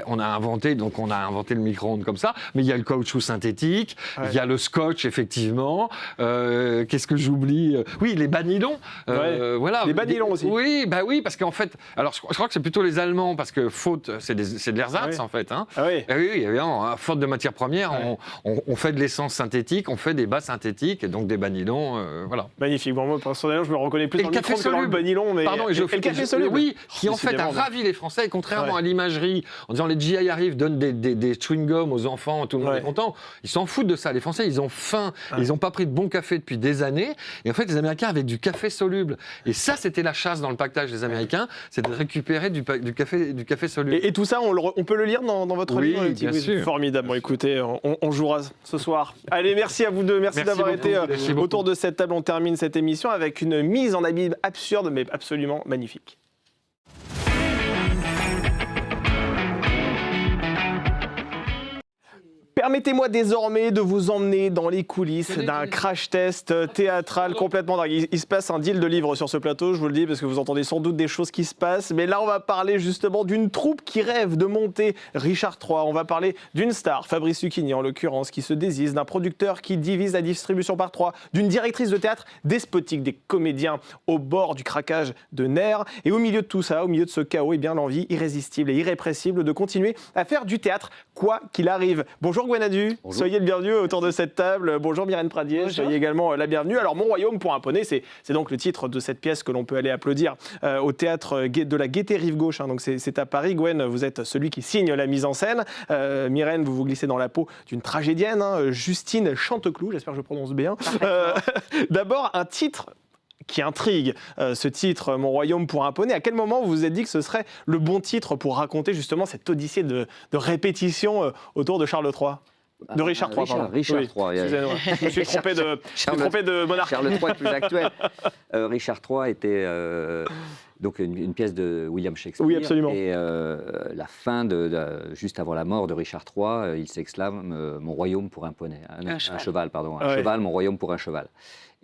B: On a inventé le micro-ondes comme ça. Mais il y a le caoutchouc synthétique, il y a le scotch, effectivement. Qu'est-ce que j'oublie ? Oui, les banylons. Voilà.
A: Les banylons aussi.
B: Oui, parce qu'en fait, alors je crois que c'est plutôt les Allemands, parce que faute, c'est de l'ersatz en fait. Hein.
A: Oui,
B: évidemment, faute de matières premières, on fait de l'essence synthétique, on fait des bas synthétiques, et donc des banylons, voilà.
A: Magnifique. Bon, moi, personnellement, je me reconnais plus dans le micro-ondes que dans le banylon, mais...
B: Pardon, et le café soluble. Oui, qui en fait a ravi les Français, contrairement à l'imagerie, en disant les GI arrivent, donnent des chewing-gums aux enfants, tout le monde est content. Ils s'en foutent de ça. Les Français, ils ont faim, ils n'ont pas pris de bon café depuis des années, et en fait, les Américains avaient du café soluble. Et ça, c'était la chasse dans le pactage des Américains, c'est de récupérer du café soluble.
A: Et tout ça, on peut le lire dans votre livre,
B: bien sûr.
A: Formidable. Bon, écoutez, on jouera ce soir. Allez, merci à vous deux. Merci d'avoir été autour de cette table. On termine cette émission avec une mise en abîme absurde, mais absolument magnifique. Permettez-moi désormais de vous emmener dans les coulisses d'un crash test théâtral complètement dingue. Il se passe un deal de livres sur ce plateau, je vous le dis, parce que vous entendez sans doute des choses qui se passent. Mais là, on va parler justement d'une troupe qui rêve de monter Richard III. On va parler d'une star, Fabrice Lucchini en l'occurrence, qui se désise, d'un producteur qui divise la distribution par 3, d'une directrice de théâtre despotique, des comédiens au bord du craquage de nerfs. Et au milieu de tout ça, au milieu de ce chaos, l'envie irrésistible et irrépressible de continuer à faire du théâtre, quoi qu'il arrive. Bonjour Gwenadu, soyez le bienvenu autour de cette table. Bonjour Myrène Pradier, soyez également la bienvenue. Alors Mon Royaume pour un poney, c'est donc le titre de cette pièce que l'on peut aller applaudir au théâtre de la Gaîté Rive Gauche. Donc c'est à Paris. Gwen, vous êtes celui qui signe la mise en scène. Myrène, vous vous glissez dans la peau d'une tragédienne, Justine Chanteclou, j'espère que je prononce bien. D'abord, un titre qui intrigue, ce titre, Mon Royaume pour un poney. À quel moment vous vous êtes dit que ce serait le bon titre pour raconter justement cette odyssée de répétition autour de Charles III ? De Richard III, pardon.
F: Richard III.
A: Je me suis trompé de monarque.
F: Charles III est plus actuel. Richard III était donc une pièce de William Shakespeare.
A: Oui, absolument.
F: Et la fin, juste avant la mort de Richard III, il s'exclame Mon royaume pour un poney. Un cheval, pardon. Un cheval, mon royaume pour un cheval.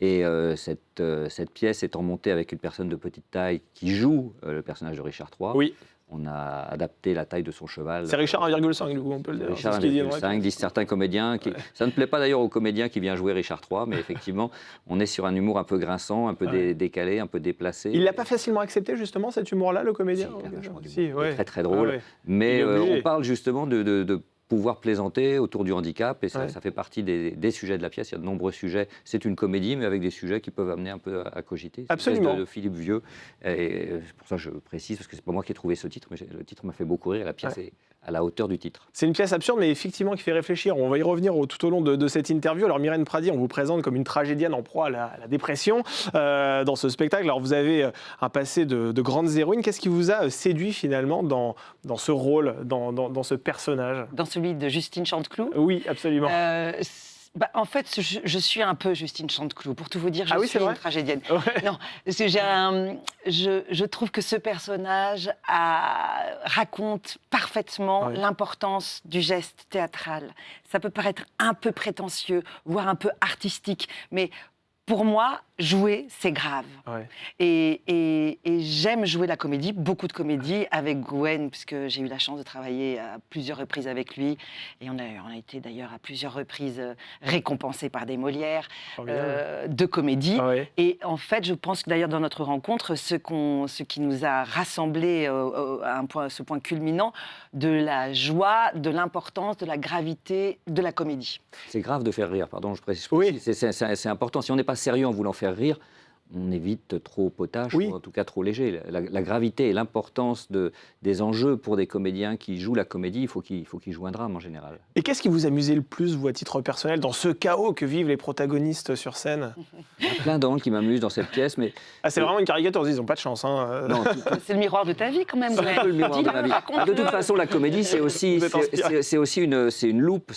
F: Et cette pièce étant montée avec une personne de petite taille qui joue le personnage de Richard III.
A: Oui.
F: On a adapté la taille de son cheval.
A: C'est Richard 1,5, du coup, on peut le dire.
F: Richard 1,5, disent certains comédiens. Ça ne plaît pas d'ailleurs aux comédiens qui viennent jouer Richard III, mais effectivement, on est sur un humour un peu grinçant, un peu décalé, un peu déplacé.
A: Il l'a pas facilement accepté, justement, cet humour-là, le comédien
F: Très, très drôle. Mais on parle justement de pouvoir plaisanter autour du handicap, et ça fait partie des sujets de la pièce. Il y a de nombreux sujets. C'est une comédie, mais avec des sujets qui peuvent amener un peu à cogiter.
A: Absolument.
F: De Philippe Vieux. Et c'est pour ça que je précise, parce que c'est pas moi qui ai trouvé ce titre, mais le titre m'a fait beaucoup rire. La pièce est à la hauteur du titre.
A: C'est une pièce absurde, mais effectivement qui fait réfléchir. On va y revenir tout au long de cette interview. Alors Myrène Pradier, on vous présente comme une tragédienne en proie à la dépression dans ce spectacle. Alors vous avez un passé de grandes héroïnes. Qu'est-ce qui vous a séduit finalement dans ce rôle, dans ce personnage ?
G: Dans celui de Justine Chanteclou ?
A: Oui, absolument.
G: En fait, je suis un peu Justine Chanteclou. Pour tout vous dire, je suis une tragédienne.
A: Ouais.
G: Non, parce que je trouve que ce personnage raconte parfaitement l'importance du geste théâtral. Ça peut paraître un peu prétentieux, voire un peu artistique, mais pour moi, jouer, c'est grave.
A: Ouais.
G: Et j'aime jouer la comédie, beaucoup de comédie, avec Gwen, puisque j'ai eu la chance de travailler à plusieurs reprises avec lui. Et on a été d'ailleurs à plusieurs reprises récompensés par des Molières de comédie.
A: Ouais.
G: Et en fait, je pense que d'ailleurs dans notre rencontre, ce qui nous a rassemblés à ce point culminant, de la joie, de l'importance, de la gravité de la comédie.
F: C'est grave de faire rire, pardon, je précise.
A: Oui.
F: C'est important. Si on n'est pas sérieux en voulant faire rire, on évite trop potache, ou en tout cas trop léger. La gravité et l'importance des enjeux pour des comédiens qui jouent la comédie, il faut qu'ils jouent un drame en général.
A: Et qu'est-ce qui vous amusait le plus, vous, à titre personnel, dans ce chaos que vivent les protagonistes sur scène?
F: Il y a plein d'angles qui m'amusent dans cette pièce, mais...
A: C'est vraiment une caricature, ils n'ont pas de chance. Hein.
F: Non,
G: c'est le miroir de ta vie quand même.
F: C'est un peu le miroir de ma vie. De toute façon, la comédie, c'est aussi une loupe.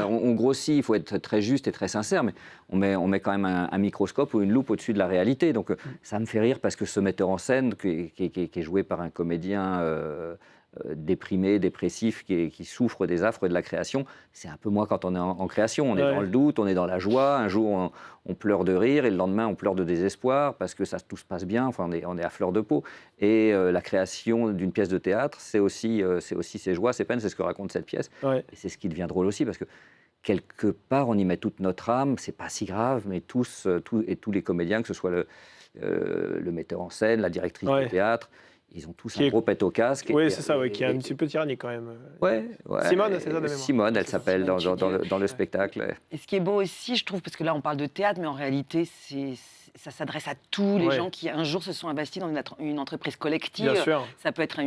F: On grossit, il faut être très juste et très sincère, mais on met quand même un microscope ou une loupe au-dessus de la réalité. Donc ça me fait rire parce que ce metteur en scène, qui est joué par un comédien déprimé, dépressif, qui souffre des affres de la création, c'est un peu moi quand on est en création. On est dans le doute, on est dans la joie. Un jour, on pleure de rire et le lendemain, on pleure de désespoir parce que tout se passe bien. Enfin, on est à fleur de peau. Et la création d'une pièce de théâtre, c'est aussi ses joies, ses peines. C'est ce que raconte cette pièce. Ouais. Et c'est ce qui devient drôle aussi parce que quelque part, on y met toute notre âme. C'est pas si grave, mais tous les comédiens, que ce soit le metteur en scène, la directrice de théâtre, ils ont tous un gros pet au casque.
A: Oui, c'est ça, qui est un petit peu tyrannique quand même.
F: Ouais.
A: Simone, c'est ça de mémoire.
F: Simone, elle s'appelle dans le spectacle.
G: Et ce qui est beau aussi, je trouve, parce que là on parle de théâtre, mais en réalité ça s'adresse à tous les gens qui un jour se sont investis dans une entreprise collective.
A: Bien sûr.
G: Ça peut être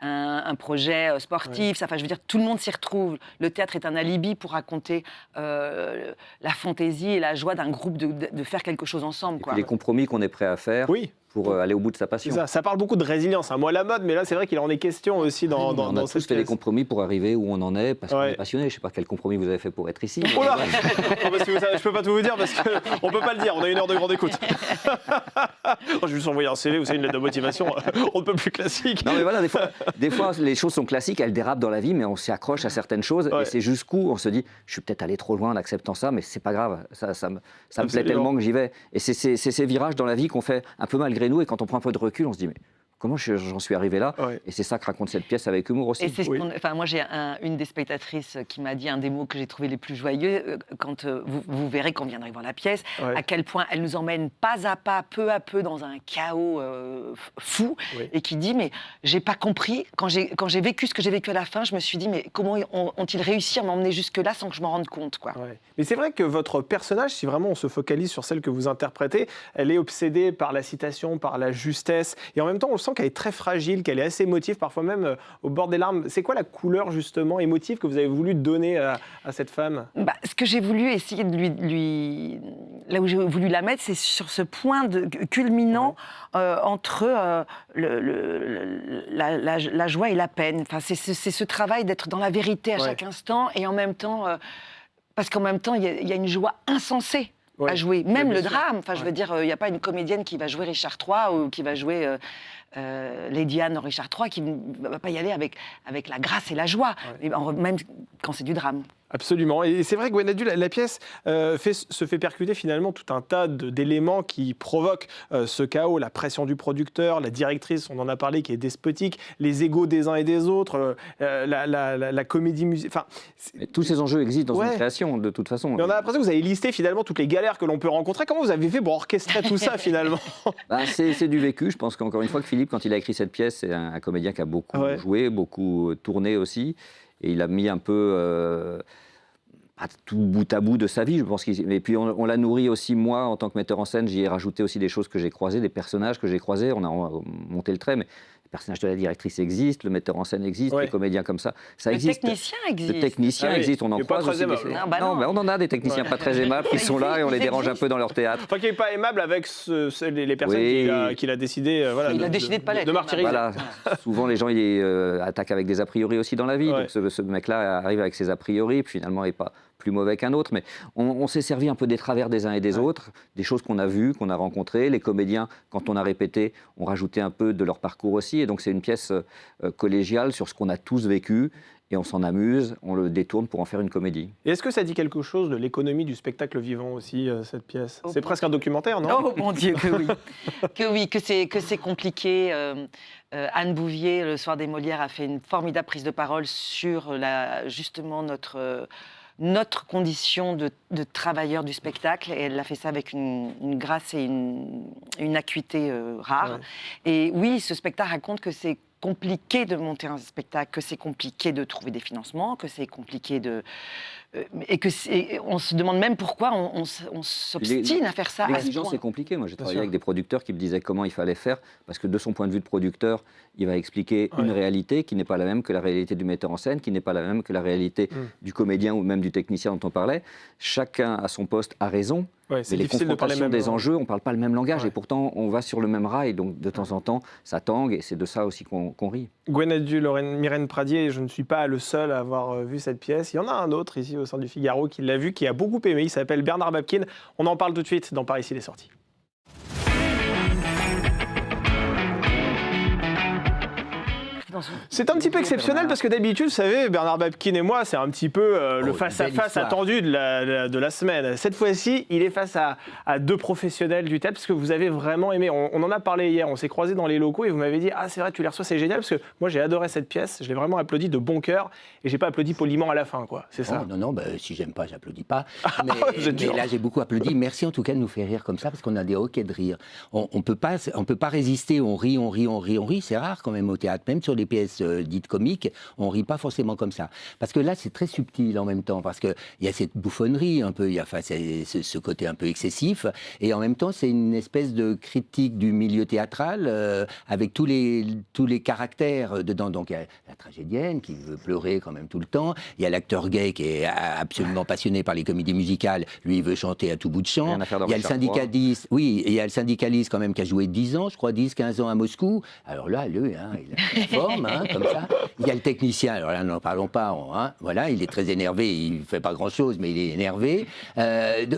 G: un projet sportif. Enfin, je veux dire, tout le monde s'y retrouve. Le théâtre est un alibi pour raconter la fantaisie et la joie d'un groupe de faire quelque chose ensemble.
F: Et puis les compromis qu'on est prêt à faire. Oui. Pour aller au bout de sa passion.
A: Ça parle beaucoup de résilience. Moi, la mode, mais là, c'est vrai qu'il en est question aussi dans cette pièce.
F: On a tous fait des compromis pour arriver où on en est, parce qu'on est passionné. Je ne sais pas quel compromis vous avez fait pour être ici.
A: Oh là je ne peux pas tout vous dire, parce qu'on ne peut pas le dire. On a 1 heure de grande écoute. Je vais juste envoyer un CV, vous savez, une lettre de motivation. On ne peut plus classique.
F: Non, mais voilà, des fois, les choses sont classiques, elles dérapent dans la vie, mais on s'y accroche à certaines choses. Et c'est jusqu'où on se dit, je suis peut-être allé trop loin en acceptant ça, mais ce n'est pas grave. Ça me plaît tellement que j'y vais. Et c'est ces virages dans la vie qu'on fait un peu malgré nous, et quand on prend un peu de recul, on se dit mais comment j'en suis arrivé là? Et c'est ça que raconte cette pièce avec humour aussi.
G: Et moi, j'ai une des spectatrices qui m'a dit un des mots que j'ai trouvé les plus joyeux, quand vous verrez quand on viendra voir la pièce, à quel point elle nous emmène pas à pas, peu à peu, dans un chaos fou, et qui dit, mais j'ai pas compris, quand j'ai vécu ce que j'ai vécu à la fin, je me suis dit, mais comment ont-ils réussi à m'emmener jusque-là sans que je m'en rende compte, quoi.
A: Mais c'est vrai que votre personnage, si vraiment on se focalise sur celle que vous interprétez, elle est obsédée par la citation, par la justesse, et en même temps, on sent qu'elle est très fragile, qu'elle est assez émotive, parfois même au bord des larmes. C'est quoi la couleur justement émotive que vous avez voulu donner à cette femme?
G: Ce que j'ai voulu essayer de lui là où j'ai voulu la mettre, c'est sur ce point culminant entre la joie et la peine. Enfin, c'est ce travail d'être dans la vérité à chaque instant, et en même temps, parce qu'en même temps, il y a une joie insensée à jouer, même le drame. Enfin, je veux dire, il n'y a pas une comédienne qui va jouer Richard III ou qui va jouer Lady Anne dans Richard III qui ne va pas y aller avec la grâce et la joie, même quand c'est du drame.
A: Absolument. Et c'est vrai que Gwenadu, la pièce se fait percuter finalement tout un tas d'éléments qui provoquent ce chaos, la pression du producteur, la directrice, on en a parlé, qui est despotique, les égos des uns et des autres, la comédie musicale.
F: Tous ces enjeux existent dans une création, de toute façon.
A: Mais on a l'impression que vous avez listé finalement toutes les galères que l'on peut rencontrer. Comment vous avez fait pour orchestrer tout ça finalement?
F: C'est du vécu. Je pense qu'encore une fois que Philippe, quand il a écrit cette pièce, c'est un comédien qui a beaucoup joué, beaucoup tourné aussi. Et il a mis un peu tout bout à bout de sa vie, je pense. Et puis on l'a nourri aussi, moi, en tant que metteur en scène. J'y ai rajouté aussi des choses que j'ai croisées, des personnages que j'ai croisés. On a monté le trait, mais le personnage de la directrice existe, le metteur en scène existe, les comédiens comme ça existe.
G: Le technicien existe.
F: Le technicien existe, on en croise aussi. Non, mais on en a des techniciens pas très aimables qui sont là et on les dérange un peu dans leur théâtre.
A: Enfin, qui n'est pas aimable avec les personnes qu'il a décidé,
G: il a décidé de pas l'être.
A: De martyriser.
F: Voilà. Souvent, les gens attaquent avec des a priori aussi dans la vie. Donc ce mec-là arrive avec ses a priori, puis finalement, il n'est pas plus mauvais qu'un autre, mais on s'est servi un peu des travers des uns et des autres, des choses qu'on a vues, qu'on a rencontrées. Les comédiens, quand on a répété, ont rajouté un peu de leur parcours aussi, et donc c'est une pièce collégiale sur ce qu'on a tous vécu, et on s'en amuse, on le détourne pour en faire une comédie.
A: Et est-ce que ça dit quelque chose de l'économie du spectacle vivant aussi, cette pièce? C'est presque un documentaire, non?
G: Oh mon Dieu, que oui. que c'est compliqué. Anne Bouvier, le soir des Molières, a fait une formidable prise de parole sur justement notre condition de travailleur du spectacle, et elle a fait ça avec une grâce et une acuité rare. Ouais. Et oui, ce spectacle raconte que c'est compliqué de monter un spectacle, que c'est compliqué de trouver des financements, que c'est compliqué de... on se demande même pourquoi on s'obstine à faire ça.
F: L'exigence, c'est compliqué. Moi, j'ai travaillé avec des producteurs qui me disaient comment il fallait faire, parce que de son point de vue de producteur, il va expliquer une réalité qui n'est pas la même que la réalité du metteur en scène, qui n'est pas la même que la réalité du comédien ou même du technicien dont on parlait. Chacun à son poste a raison.
A: Ouais,
F: mais les confrontations des enjeux, on ne parle pas le même langage, et pourtant on va sur le même rail, donc de temps en temps ça tangue, et c'est de ça aussi qu'on rit.
A: Gwenadu, Myrène Pradier, je ne suis pas le seul à avoir vu cette pièce. Il y en a un autre ici au sein du Figaro qui l'a vu, qui a beaucoup aimé. Il s'appelle Bernard Babkin. On en parle tout de suite dans Par ici les sorties. C'est un petit peu exceptionnel parce que d'habitude, vous savez, Bernard Babkin et moi, c'est un petit peu le face-à-face attendu de la semaine. Cette fois-ci, il est face à deux professionnels du théâtre parce que vous avez vraiment aimé. On en a parlé hier, on s'est croisés dans les locaux et vous m'avez dit « Ah, c'est vrai, tu les reçois, c'est génial » parce que moi, j'ai adoré cette pièce, je l'ai vraiment applaudi de bon cœur et j'ai pas applaudi poliment à la fin, quoi. C'est ça?
H: Non, si j'aime pas, j'applaudis pas. Mais là, j'ai beaucoup applaudi. Merci en tout cas de nous faire rire comme ça parce qu'on a des hoquets de rire. On peut pas résister, on rit. C'est rare quand même au théâtre, même sur les pièces dites comiques, on rit pas forcément comme ça. Parce que là, c'est très subtil en même temps, parce qu'il y a cette bouffonnerie un peu, il y a ce côté un peu excessif, et en même temps, c'est une espèce de critique du milieu théâtral, avec tous les caractères dedans. Donc, il y a la tragédienne qui veut pleurer quand même tout le temps, il y a l'acteur gay qui est absolument passionné par les comédies musicales, lui, il veut chanter à tout bout de champ. Il y a le syndicaliste, il y a le syndicaliste quand même qui a joué 10 ans, je crois, 15 ans à Moscou. Alors là, lui, il a la forme, comme ça. Il y a le technicien, alors là, n'en parlons pas, voilà, il est très énervé, il ne fait pas grand-chose, mais il est énervé.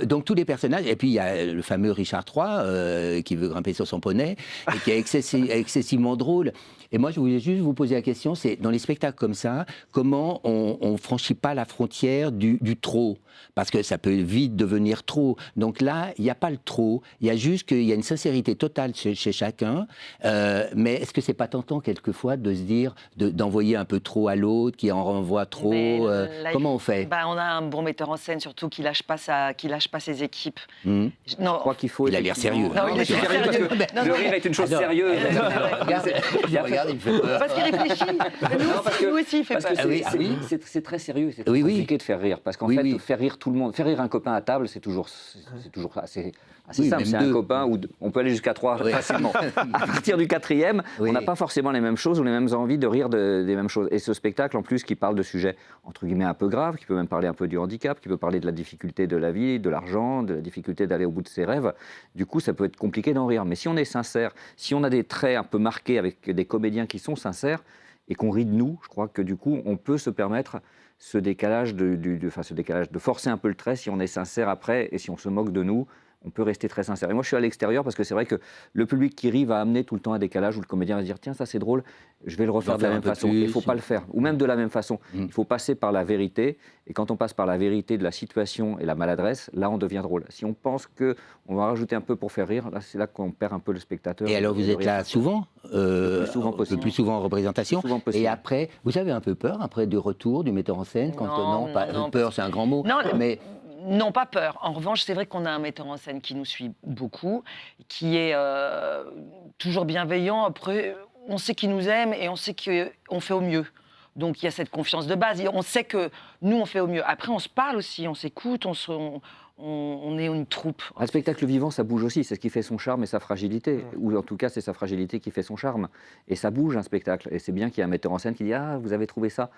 H: Donc tous les personnages, et puis il y a le fameux Richard III qui veut grimper sur son poney, et qui est excessivement drôle. Et moi, je voulais juste vous poser la question, c'est dans les spectacles comme ça, comment on ne franchit pas la frontière du trop? Parce que ça peut vite devenir trop. Donc là, il n'y a pas le trop, il y a juste qu'il y a une sincérité totale chez chacun, mais est-ce que c'est pas tentant quelquefois de se dire, d'envoyer un peu trop à l'autre, qui en renvoie trop comment on fait?
G: On a un bon metteur en scène, surtout, qui lâche pas ses équipes.
F: Je crois qu'il faut...
H: Il a l'air sérieux.
F: Non, il est sérieux parce que le rire est une chose sérieuse.
H: Regarde, il me fait peur.
G: Parce qu'il réfléchit. Nous aussi, il fait peur.
F: C'est très sérieux, c'est très compliqué de faire rire. Parce qu'en fait, faire rire tout le monde, faire rire un copain à table, c'est toujours assez simple. C'est un copain où on peut aller jusqu'à 3 facilement. À partir du 4e, on n'a pas forcément les mêmes choses ou les mêmes envies de rire des mêmes choses. Et ce spectacle, en plus, qui parle de sujets, entre guillemets, un peu graves, qui peut même parler un peu du handicap, qui peut parler de la difficulté de la vie, de l'argent, de la difficulté d'aller au bout de ses rêves, du coup, ça peut être compliqué d'en rire. Mais si on est sincère, si on a des traits un peu marqués avec des comédiens qui sont sincères et qu'on rit de nous, je crois que du coup, on peut se permettre ce décalage de forcer un peu le trait si on est sincère après et si on se moque de nous. On peut rester très sincère. Et moi, je suis à l'extérieur parce que c'est vrai que le public qui rit va amener tout le temps un décalage où le comédien va se dire « Tiens, ça c'est drôle, je vais le refaire de la même façon ». Il ne faut pas le faire. Ou même de la même façon. Il faut passer par la vérité. Et quand on passe par la vérité de la situation et la maladresse, là, on devient drôle. Si on pense qu'on va rajouter un peu pour faire rire, là, c'est là qu'on perd un peu le spectateur.
H: Et alors, vous êtes là souvent
F: le plus souvent possible.
H: Le plus souvent en représentation.
F: Souvent possible.
H: Et après, vous avez un peu peur, après du retour du metteur en scène non, peur, c'est un grand mot.
G: Non,
H: mais...
G: Non, pas peur. En revanche, c'est vrai qu'on a un metteur en scène qui nous suit beaucoup, qui est toujours bienveillant. Après, on sait qu'il nous aime et on sait qu'on fait au mieux. Donc, il y a cette confiance de base. Et on sait que nous, on fait au mieux. Après, on se parle aussi, on s'écoute, on est une troupe.
F: Un spectacle vivant, ça bouge aussi. C'est ce qui fait son charme et sa fragilité. Ou en tout cas, c'est sa fragilité qui fait son charme. Et ça bouge, un spectacle. Et c'est bien qu'il y ait un metteur en scène qui dit « Ah, vous avez trouvé ça ?»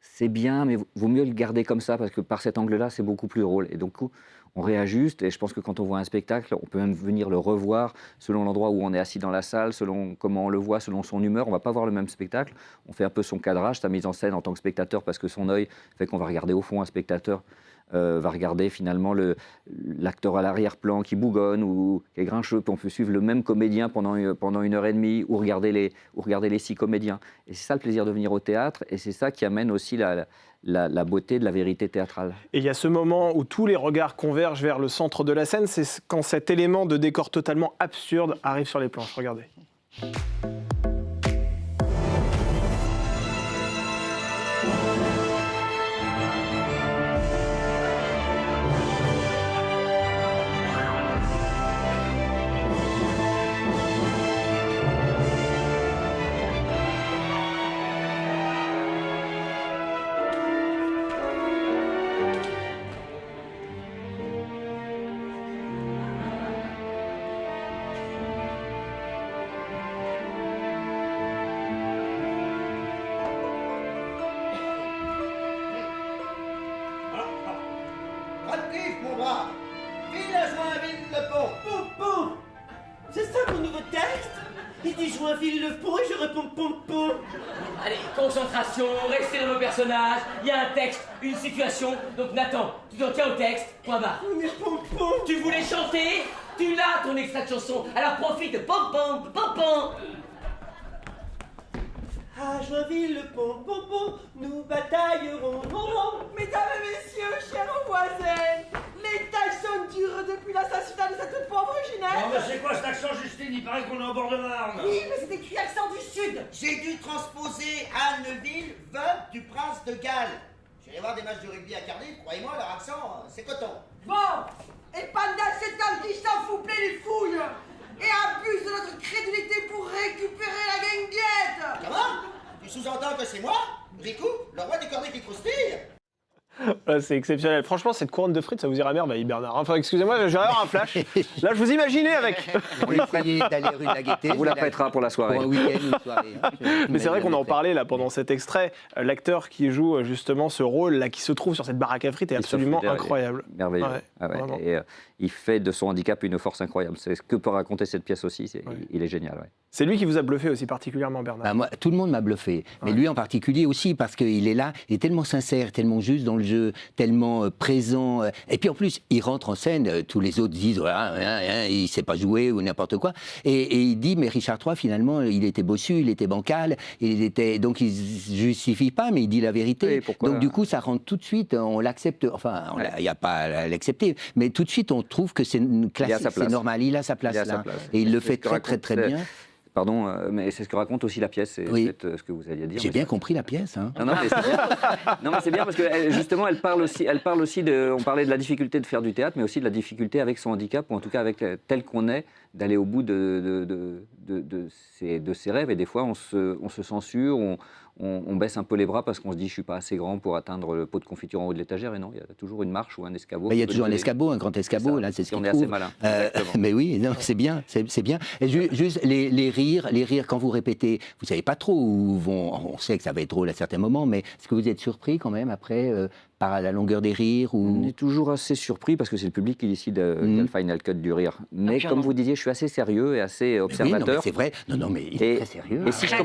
F: C'est bien, mais vaut mieux le garder comme ça, parce que par cet angle-là, c'est beaucoup plus drôle. Et donc, on réajuste, et je pense que quand on voit un spectacle, on peut même venir le revoir selon l'endroit où on est assis dans la salle, selon comment on le voit, selon son humeur. On ne va pas voir le même spectacle. On fait un peu son cadrage, sa mise en scène en tant que spectateur, parce que son œil fait qu'on va regarder au fond un spectateur va regarder finalement l'acteur à l'arrière-plan qui bougonne ou qui est grincheux, puis on peut suivre le même comédien pendant 1h30 ou regarder les 6 comédiens. Et c'est ça le plaisir de venir au théâtre, et c'est ça qui amène aussi la beauté de la vérité théâtrale.
A: Et il y a ce moment où tous les regards convergent vers le centre de la scène, c'est quand cet élément de décor totalement absurde arrive sur les planches. Regardez.
I: Allez, concentration, restez dans vos personnages. Il y a un texte, une situation. Donc Nathan, tu t'en tiens au texte, point barre.
J: Mais pom-pom.
I: Tu voulais chanter? Tu l'as ton extrait de chanson. Alors profite, pom-pom, pom-pom.
J: À Joinville, le pom-pom-pom, nous bataillerons. Mesdames et messieurs, chers voisins, les Tyson durent depuis l'assassinat de cette pauvre Ginette.
K: Non mais c'est quoi cet accent, Justine? Il paraît qu'on est en bord de Marne.
J: Oui, mais c'est écrit accent du Sud.
L: J'ai dû transposer Anneville, veuve du prince de Galles. J'irai voir des matchs de rugby à Cardiff, croyez-moi, leur accent, c'est coton.
J: Bon, et pendant ce temps qui s'en fout plein les fouilles et abuse de notre crédulité pour récupérer la guinguette.
L: Comment? Tu sous-entends que c'est moi, Ricou, le roi des cornets qui croustillent?
A: Voilà, c'est exceptionnel. Franchement, cette couronne de frites, ça vous ira à merveille, Bernard. Enfin, excusez-moi, j'ai avoir un flash. Là, je vous imaginais avec.
H: On va essayer d'aller rue de la Gaîté.
F: On vous la prêtera pour la soirée.
H: Pour un week-end, une soirée.
A: Mais c'est vrai qu'on en parlait là pendant cet extrait. L'acteur qui joue justement ce rôle là, qui se trouve sur cette baraque à frites est absolument incroyable.
F: Merveilleux.
A: Ouais,
F: ah ouais. Et il fait de son handicap une force incroyable. C'est ce que peut raconter cette pièce aussi. Il est génial. Ouais.
A: C'est lui qui vous a bluffé aussi particulièrement, Bernard.
H: Bah, moi, tout le monde m'a bluffé, mais lui en particulier aussi parce qu'il est là, il est tellement sincère, tellement juste dans le jeu, tellement présent. Et puis en plus, il rentre en scène. Tous les autres disent il sait pas jouer ou n'importe quoi. Et il dit mais Richard III finalement, il était bossu, il était bancal, donc il justifie pas, mais il dit la vérité. Donc du coup, ça rentre tout de suite. On l'accepte. Enfin, il n'y a pas à l'accepter, mais tout de suite, on trouve que c'est classique, c'est normal. Il a sa place là, et il le fait très bien.
F: Pardon, mais c'est ce que raconte aussi la pièce, c'est peut-être ce que vous alliez dire.
H: J'ai bien compris la pièce. Hein.
F: Non, mais c'est bien. Non, mais c'est bien parce que justement, elle parle aussi de. On parlait de la difficulté de faire du théâtre, mais aussi de la difficulté avec son handicap, ou en tout cas avec tel qu'on est, d'aller au bout de ses rêves. Et des fois, on se censure, on baisse un peu les bras parce qu'on se dit je suis pas assez grand pour atteindre le pot de confiture en haut de l'étagère. Et non, il y a toujours une marche ou un escabeau.
H: Il y a toujours un escabeau, un grand escabeau. Là, c'est ce
F: on
H: qu'il
F: est
H: trouve.
F: assez malin.
H: Mais oui, non, c'est bien, c'est bien. Et juste les rires quand vous répétez, vous savez pas trop où vont. On sait que ça va être drôle à certains moments, mais est-ce que vous êtes surpris quand même après par la longueur des rires ou...
F: On est toujours assez surpris parce que c'est le public qui décide quel final cut du rire. Mais comme vous disiez, je suis assez sérieux et assez observateur.
H: Oui, c'est vrai. Non, mais il est très sérieux.
F: Et si je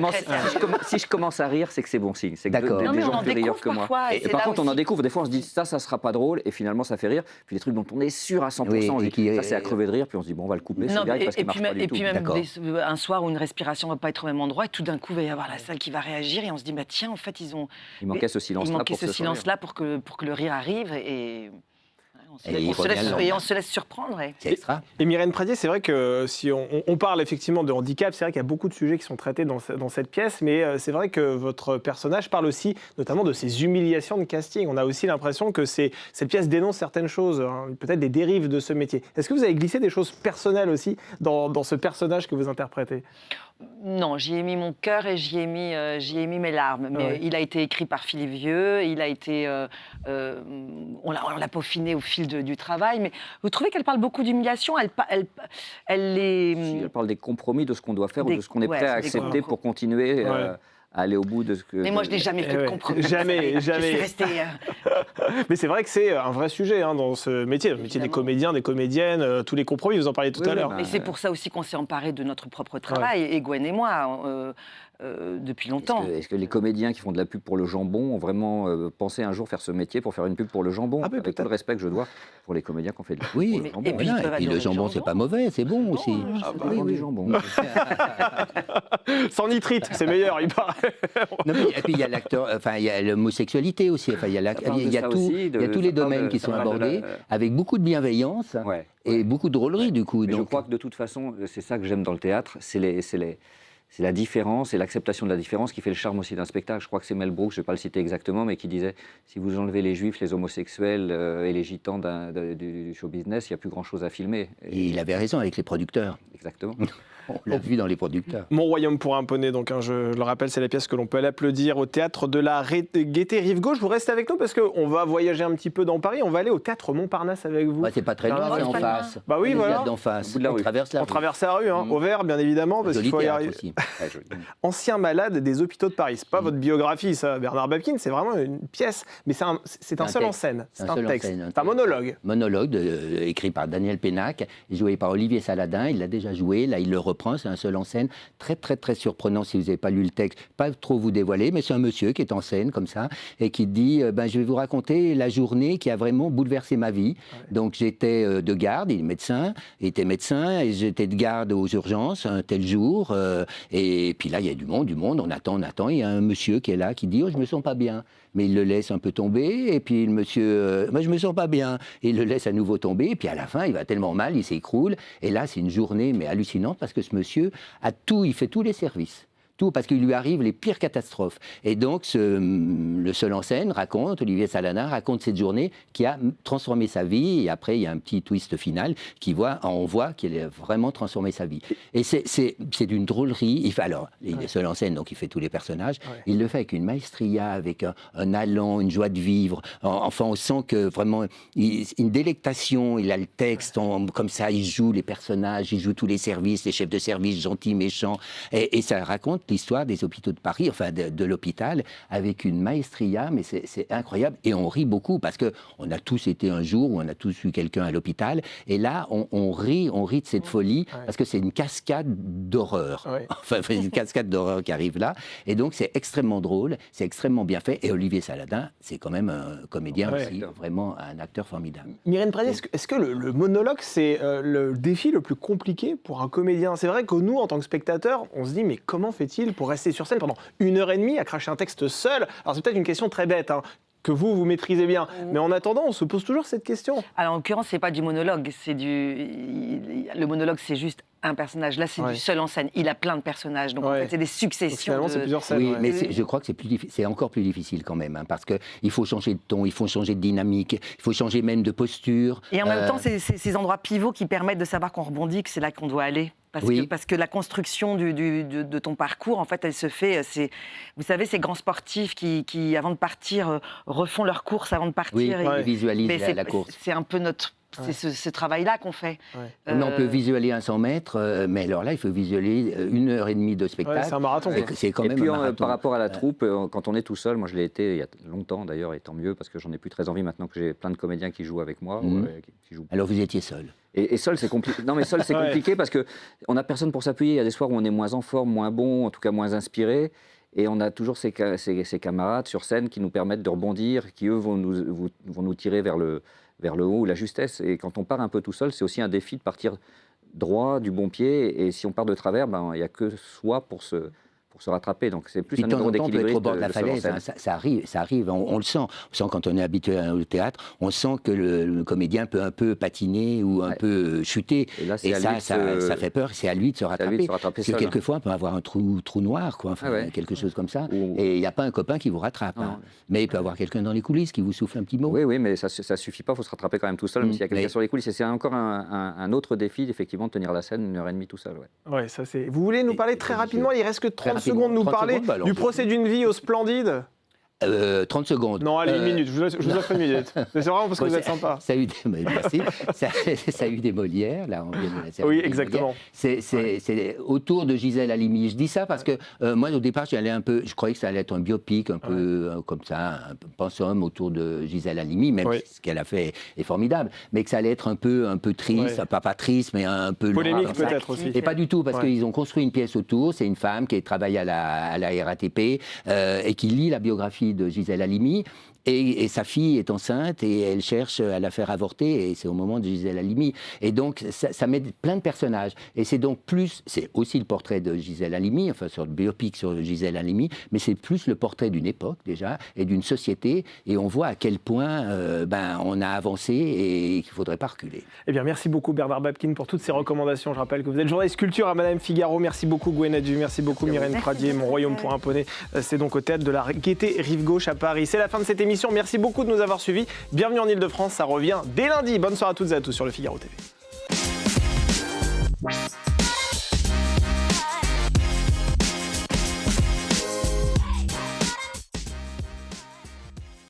F: commence à rire, c'est que c'est bon signe. C'est que des gens plus rieurs que moi. Et par contre, on en découvre. Des fois, on se dit ça sera pas drôle, et finalement, ça fait rire. Puis des trucs dont on est sûr à 100%, on dit ça c'est à crever de rire, puis on se dit bon, on va le couper. C'est bien parce qu'il marche pas du tout.
G: Et puis même un soir où une respiration va pas être au même endroit, et tout d'un coup, il va y avoir la salle qui va réagir, et on se dit bah tiens, en fait,
F: il manquait ce
G: silence-là pour que le rire arrive. Et on se laisse surprendre.
A: Et Myrène Pradier, c'est vrai que si on parle effectivement de handicap, c'est vrai qu'il y a beaucoup de sujets qui sont traités dans cette pièce, mais c'est vrai que votre personnage parle aussi notamment de ces humiliations de casting. On a aussi l'impression que cette pièce dénonce certaines choses, hein, peut-être des dérives de ce métier. Est-ce que vous avez glissé des choses personnelles aussi dans ce personnage que vous interprétez ?
G: Non, j'y ai mis mon cœur et j'y ai mis mes larmes. Mais il a été écrit par Philippe Vieux, il a été, on l'a peaufiné au fil du travail. Mais vous trouvez qu'elle parle beaucoup d'humiliation ? Elle
F: parle des compromis, de ce qu'on doit faire ou de ce qu'on est prêt à accepter pour continuer aller au bout de ce que...
G: Mais moi, je n'ai jamais fait de compromis.
A: Jamais.
G: Je suis restée...
A: Mais c'est vrai que c'est un vrai sujet dans ce métier, le métier des comédiens, des comédiennes, tous les compromis, vous en parliez tout à l'heure.
G: Et c'est pour ça aussi qu'on s'est emparé de notre propre travail, et Gwen et moi, depuis longtemps.
F: Est-ce que les comédiens qui font de la pub pour le jambon ont vraiment pensé un jour faire ce métier pour faire une pub pour le jambon, avec tout le respect que je dois pour les comédiens qui ont fait de la pub pour le jambon.
H: Et puis le jambon, c'est pas mauvais, c'est bon aussi.
F: Oui, jambon.
A: Sans nitrite, c'est meilleur, il paraît.
H: Et puis il y a l'acteur, enfin il y a l'homosexualité aussi, enfin il y a tous les domaines qui sont abordés avec beaucoup de bienveillance et beaucoup de drôlerie du coup.
F: Je crois que de toute façon, c'est ça que j'aime dans le théâtre, c'est la différence et l'acceptation de la différence qui fait le charme aussi d'un spectacle. Je crois que c'est Mel Brooks, je ne vais pas le citer exactement, mais qui disait si vous enlevez les juifs, les homosexuels et les gitans du show business, il n'y a plus grand-chose à filmer.
H: Et il avait raison avec les producteurs.
F: Exactement.
H: On l'a vu dans les producteurs.
A: Mon royaume pour un poney, donc je le rappelle, c'est la pièce que l'on peut applaudir au théâtre de la Gaîté Rive Gauche. Vous restez avec nous parce qu'on va voyager un petit peu dans Paris. On va aller au théâtre Montparnasse avec vous.
H: C'est pas très loin, c'est en face.
A: Bah oui, voilà.
H: D'en face.
F: On
A: traverse la rue, au vert, bien évidemment, parce qu'il faut y arriver. Ancien malade des hôpitaux de Paris. C'est pas votre biographie, ça, Bernard Babkin. C'est vraiment une pièce, mais c'est un seul en scène. C'est un texte. C'est un monologue.
H: Monologue écrit par Daniel Pénac, joué par Olivier Saladin. Il l'a déjà joué. Là, il le reprend. C'est un seul en scène. Très, très, très surprenant si vous n'avez pas lu le texte. Pas trop vous dévoiler, mais c'est un monsieur qui est en scène comme ça et qui dit je vais vous raconter la journée qui a vraiment bouleversé ma vie. Donc j'étais de garde, il était médecin et j'étais de garde aux urgences un tel jour. Et puis là, il y a du monde, on attend. Il y a un monsieur qui est là qui dit je me sens pas bien. Mais il le laisse un peu tomber, et puis le monsieur, je me sens pas bien, et il le laisse à nouveau tomber, et puis à la fin, il va tellement mal, il s'écroule, et là, c'est une journée mais hallucinante, parce que ce monsieur il fait tous les services. Tout, parce qu'il lui arrive les pires catastrophes. Et donc, le seul en scène Olivier Saladin raconte cette journée qui a transformé sa vie. Et après, il y a un petit twist final on voit qu'il a vraiment transformé sa vie. Et c'est d'une drôlerie. Il est seul en scène, donc il fait tous les personnages. Ouais. Il le fait avec une maestria, avec un allant, une joie de vivre. Enfin, on sent que vraiment, une délectation. Il a le texte, comme ça, il joue les personnages, il joue tous les services, les chefs de service, gentils, méchants. Et ça raconte l'histoire des hôpitaux de Paris, enfin de l'hôpital, avec une maestria, mais c'est incroyable. Et on rit beaucoup, parce qu'on a tous été un jour où on a tous eu quelqu'un à l'hôpital, et là, on rit de cette folie, parce que c'est une cascade d'horreur. Ouais. Enfin, c'est une cascade d'horreur qui arrive là, et donc c'est extrêmement drôle, c'est extrêmement bien fait, et Olivier Saladin, c'est quand même un comédien aussi, vraiment un acteur formidable.
A: Myrène Pradier, est-ce que le monologue, c'est le défi le plus compliqué pour un comédien? C'est vrai que nous, en tant que spectateurs, on se dit, mais comment fait-il pour rester sur scène pendant 1h30 à cracher un texte seul? Alors c'est peut-être une question très bête, que vous maîtrisez bien. Mais en attendant, on se pose toujours cette question.
G: Alors en l'occurrence, c'est pas du monologue, le monologue, c'est juste un personnage. Là, c'est du seul en scène. Il a plein de personnages, donc en fait, c'est des successions.
A: C'est plusieurs scènes.
H: Oui, mais je crois que c'est encore plus difficile quand même, parce qu'il faut changer de ton, il faut changer de dynamique, il faut changer même de posture.
G: Et en même temps, c'est ces endroits pivots qui permettent de savoir qu'on rebondit, que c'est là qu'on doit aller. Parce que la construction de ton parcours, en fait, elle se fait... Vous savez, ces grands sportifs qui avant de partir, refont leur course avant de partir.
H: Oui, ils visualisent la course.
G: C'est un peu notre... C'est ce travail-là qu'on fait.
H: Ouais. On peut visualiser un 100 mètres, mais alors là, il faut visualiser 1h30 de spectacle.
A: Ouais, c'est un marathon.
H: C'est quand même
F: un
H: marathon.
F: Par rapport à la troupe, quand on est tout seul, moi je l'ai été il y a longtemps d'ailleurs, et tant mieux, parce que j'en ai plus très envie maintenant que j'ai plein de comédiens qui jouent avec moi. Qui jouent.
H: Alors vous étiez seul.
F: Et seul, c'est compliqué. Non, mais seul, c'est compliqué parce qu'on n'a personne pour s'appuyer. Il y a des soirs où on est moins en forme, moins bon, en tout cas moins inspiré. Et on a toujours ces camarades sur scène qui nous permettent de rebondir, qui eux vont nous tirer vers le haut ou la justesse. Et quand on part un peu tout seul, c'est aussi un défi de partir droit, du bon pied. Et si on part de travers, il n'y a que soi pour se rattraper. Donc c'est plus un numéro d'équilibre.
H: On peut être au bord de la falaise, ça arrive, on le sent. On sent quand on est habitué au théâtre, on sent que le comédien peut un peu patiner ou un peu chuter. Et, là, ça fait peur, c'est à lui de se rattraper. Parce que quelquefois, on peut avoir un trou noir, quelque chose comme ça, et il n'y a pas un copain qui vous rattrape. Mais il peut y avoir quelqu'un dans les coulisses qui vous souffle un petit mot.
F: Oui, mais ça ne suffit pas, il faut se rattraper quand même tout seul, même s'il y a quelqu'un sur les coulisses. Et c'est encore un autre défi, effectivement, de tenir la scène 1h30 tout seul.
A: Ouais, ça c'est... Vous voulez nous parler très rapidement, il reste que 30 secondes, nous parler du procès d'une vie au Splendide?
H: 30 secondes.
A: Non, allez, une minute, je vous offre une minute. C'est vraiment parce que vous êtes sympa.
H: Ça a eu des, merci. ça a eu des Molières, là, on vient de la série.
A: Oui, exactement.
H: C'est autour de Gisèle Halimi. Je dis ça parce que moi, au départ, je croyais que ça allait être un biopic, un peu comme ça, un peu pensum autour de Gisèle Halimi, même si ce qu'elle a fait est formidable, mais que ça allait être un peu triste, pas triste, mais un peu
A: polémique peut-être aussi.
H: Et pas du tout, parce qu'ils ont construit une pièce autour. C'est une femme qui travaille à la RATP et qui lit la biographie de Gisèle Halimi. Et sa fille est enceinte et elle cherche à la faire avorter et c'est au moment de Gisèle Halimi. Et donc, ça met plein de personnages. Et c'est donc c'est aussi le portrait de Gisèle Halimi, enfin, sur le biopic sur Gisèle Halimi, mais c'est plus le portrait d'une époque déjà et d'une société. Et on voit à quel point on a avancé et qu'il ne faudrait pas reculer.
A: Eh bien, merci beaucoup Bernard Babkin pour toutes ces recommandations. Je rappelle que vous êtes journaliste culture à Madame Figaro. Merci beaucoup Gwen Adju, merci beaucoup Myrène Pradier. Mon royaume pour un poney, c'est donc au théâtre de la Gaîté Rive-Gauche à Paris. C'est la fin de cette émission. Merci beaucoup de nous avoir suivis. Bienvenue en Ile-de-France, ça revient dès lundi. Bonne soirée à toutes et à tous sur le Figaro TV.